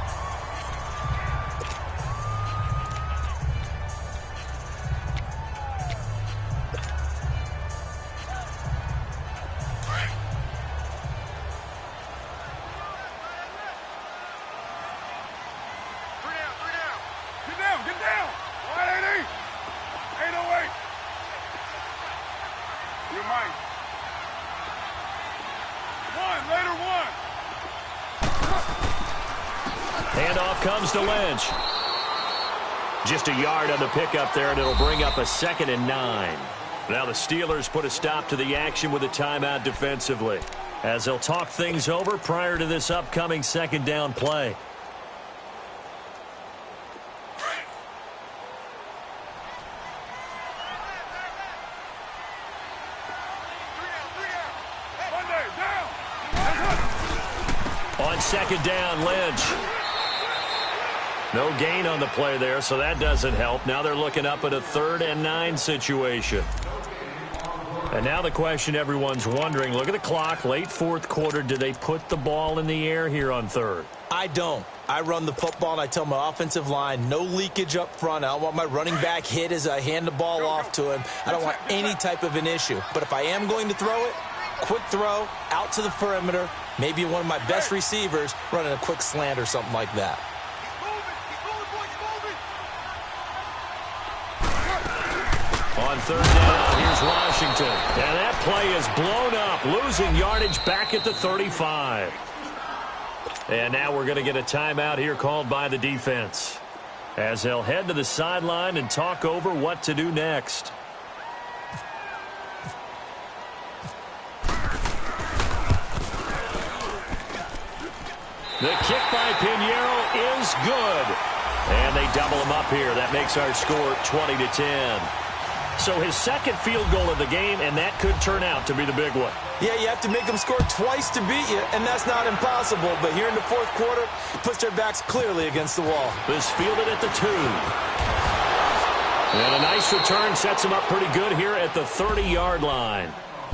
Get down. 180. 808. You might. 1, later 1. Handoff comes to Lynch. Just a yard on the pickup there, and it'll bring up a 2nd and 9. Now the Steelers put a stop to the action with a timeout defensively, as they'll talk things over prior to this upcoming 2nd down play. On 2nd down, Lynch. No gain on the play there, so that doesn't help. Now they're looking up at a 3rd and 9 situation. And now the question everyone's wondering, look at the clock, late fourth quarter, do they put the ball in the air here on 3rd? I don't. I run the football, and I tell my offensive line, no leakage up front. I don't want my running back hit as I hand the ball off to him. I don't want any type of an issue. But if I am going to throw it, quick throw, out to the perimeter, maybe one of my best receivers running a quick slant or something like that. On 3rd down, here's Washington. And that play is blown up, losing yardage back at the 35. And now we're going to get a timeout here called by the defense, as they'll head to the sideline and talk over what to do next. The kick by Pinheiro is good. And they double him up here. That makes our score 20-10. So his 2nd field goal of the game, and that could turn out to be the big one. Yeah, you have to make them score twice to beat you, and that's not impossible. But here in the fourth quarter, puts their backs clearly against the wall. This fielded at the 2. And a nice return sets him up pretty good here at the 30-yard line.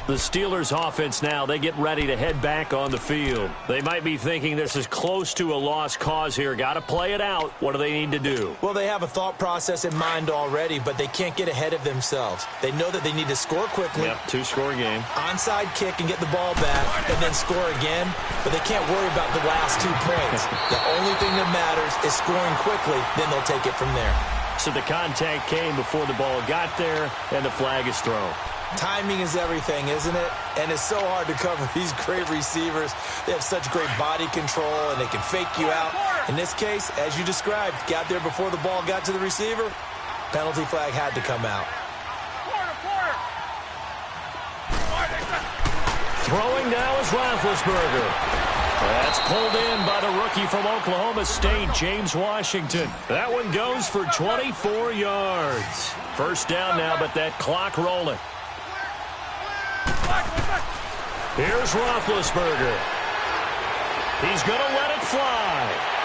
The Steelers offense now, they get ready to head back on the field. They might be thinking this is close to a lost cause here. Got to play it out. What do they need to do? Well, they have a thought process in mind already, but they can't get ahead of themselves. They know that they need to score quickly. Yep, two-score game. Onside kick and get the ball back and then score again, but they can't worry about the last 2 points. The only thing that matters is scoring quickly, then they'll take it from there. So the contact came before the ball got there, and the flag is thrown. Timing is everything, isn't it? And it's so hard to cover these great receivers. They have such great body control, and they can fake you out. In this case, as you described, got there before the ball got to the receiver. Penalty flag had to come out. Throwing now is Roethlisberger. That's pulled in by the rookie from Oklahoma State, James Washington. That one goes for 24 yards. First down now, but that clock rolling. Here's Roethlisberger. He's going to let it fly.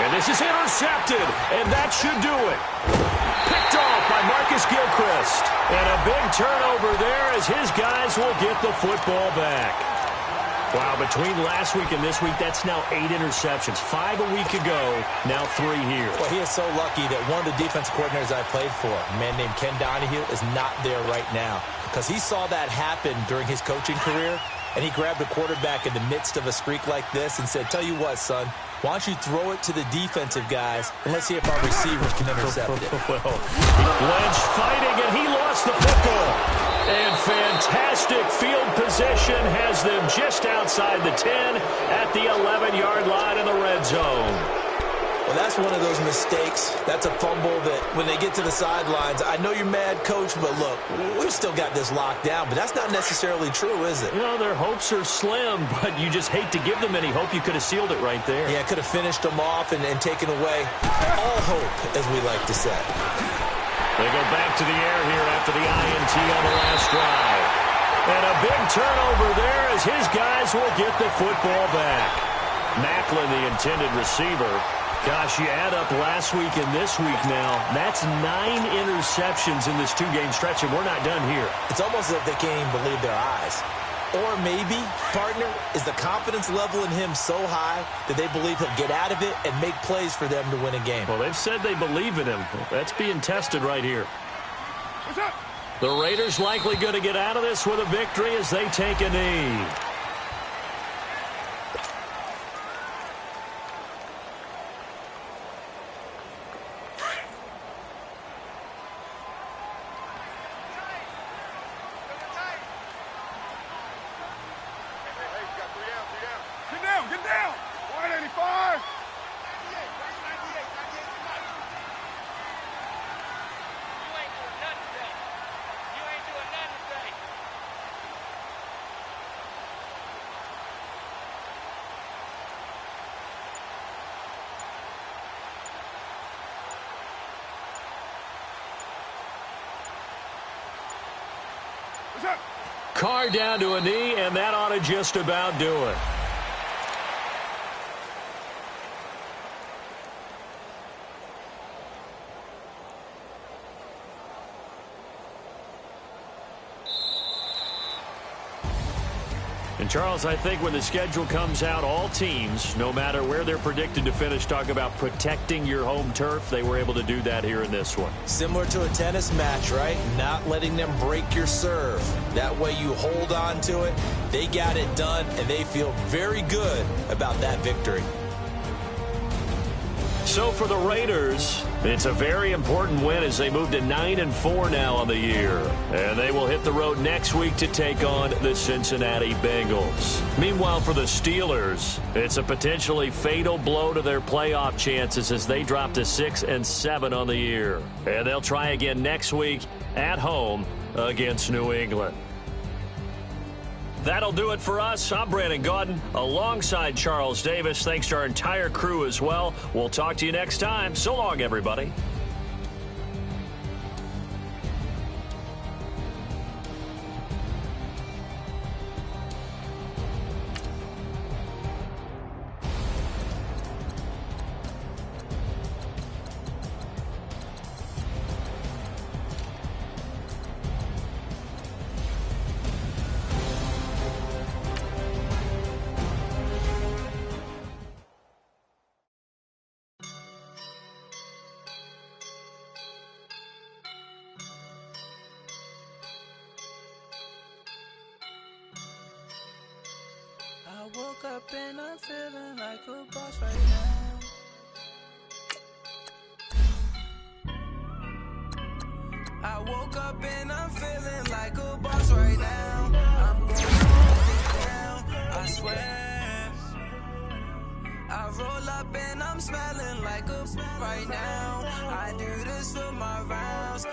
And this is intercepted, and that should do it. Picked off by Marcus Gilchrist. And a big turnover there as his guys will get the football back. Wow, between last week and this week, that's now 8 interceptions. 5 a week ago, now 3 here. Well, he is so lucky that one of the defense coordinators I played for, a man named Ken Donahue, is not there right now. Because he saw that happen during his coaching career, and he grabbed a quarterback in the midst of a streak like this and said, tell you what, son, why don't you throw it to the defensive guys, and let's see if our receivers can intercept it. Well, Lynch fighting, and he lost the football. And fantastic field position has them just outside the 10 at the 11-yard line in the red zone. Well, that's one of those mistakes. That's a fumble that when they get to the sidelines, I know you're mad, Coach, but look, we've still got this locked down. But that's not necessarily true, is it? You know, their hopes are slim, but you just hate to give them any hope. You could have sealed it right there. Yeah, could have finished them off and taken away all hope, as we like to say. They go back to the air here after the INT on the last drive. And a big turnover there as his guys will get the football back. Macklin, the intended receiver. Gosh, you add up last week and this week now, that's 9 interceptions in this 2-game stretch, and we're not done here. It's almost as if they can't even believe their eyes. Or maybe, partner, is the confidence level in him so high that they believe he'll get out of it and make plays for them to win a game. Well, they've said they believe in him. That's being tested right here. What's up? The Raiders likely going to get out of this with a victory as they take a knee. Get down! 185! What's up? Carr down to a knee, and that ought to just about do it. And, Charles, I think when the schedule comes out, all teams, no matter where they're predicted to finish, talk about protecting your home turf. They were able to do that here in this one. Similar to a tennis match, right? Not letting them break your serve. That way you hold on to it. They got it done, and they feel very good about that victory. So for the Raiders, it's a very important win as they move to 9-4 now on the year. And they will hit the road next week to take on the Cincinnati Bengals. Meanwhile, for the Steelers, it's a potentially fatal blow to their playoff chances as they drop to 6-7 on the year. And they'll try again next week at home against New England. That'll do it for us. I'm Brandon Gaudin alongside Charles Davis. Thanks to our entire crew as well. We'll talk to you next time. So long, everybody. I woke up and I'm feeling like a boss right now. I woke up and I'm feeling like a boss right now. I'm gonna hold it down, I swear. I roll up and I'm smelling like a right now. I do this for my rounds,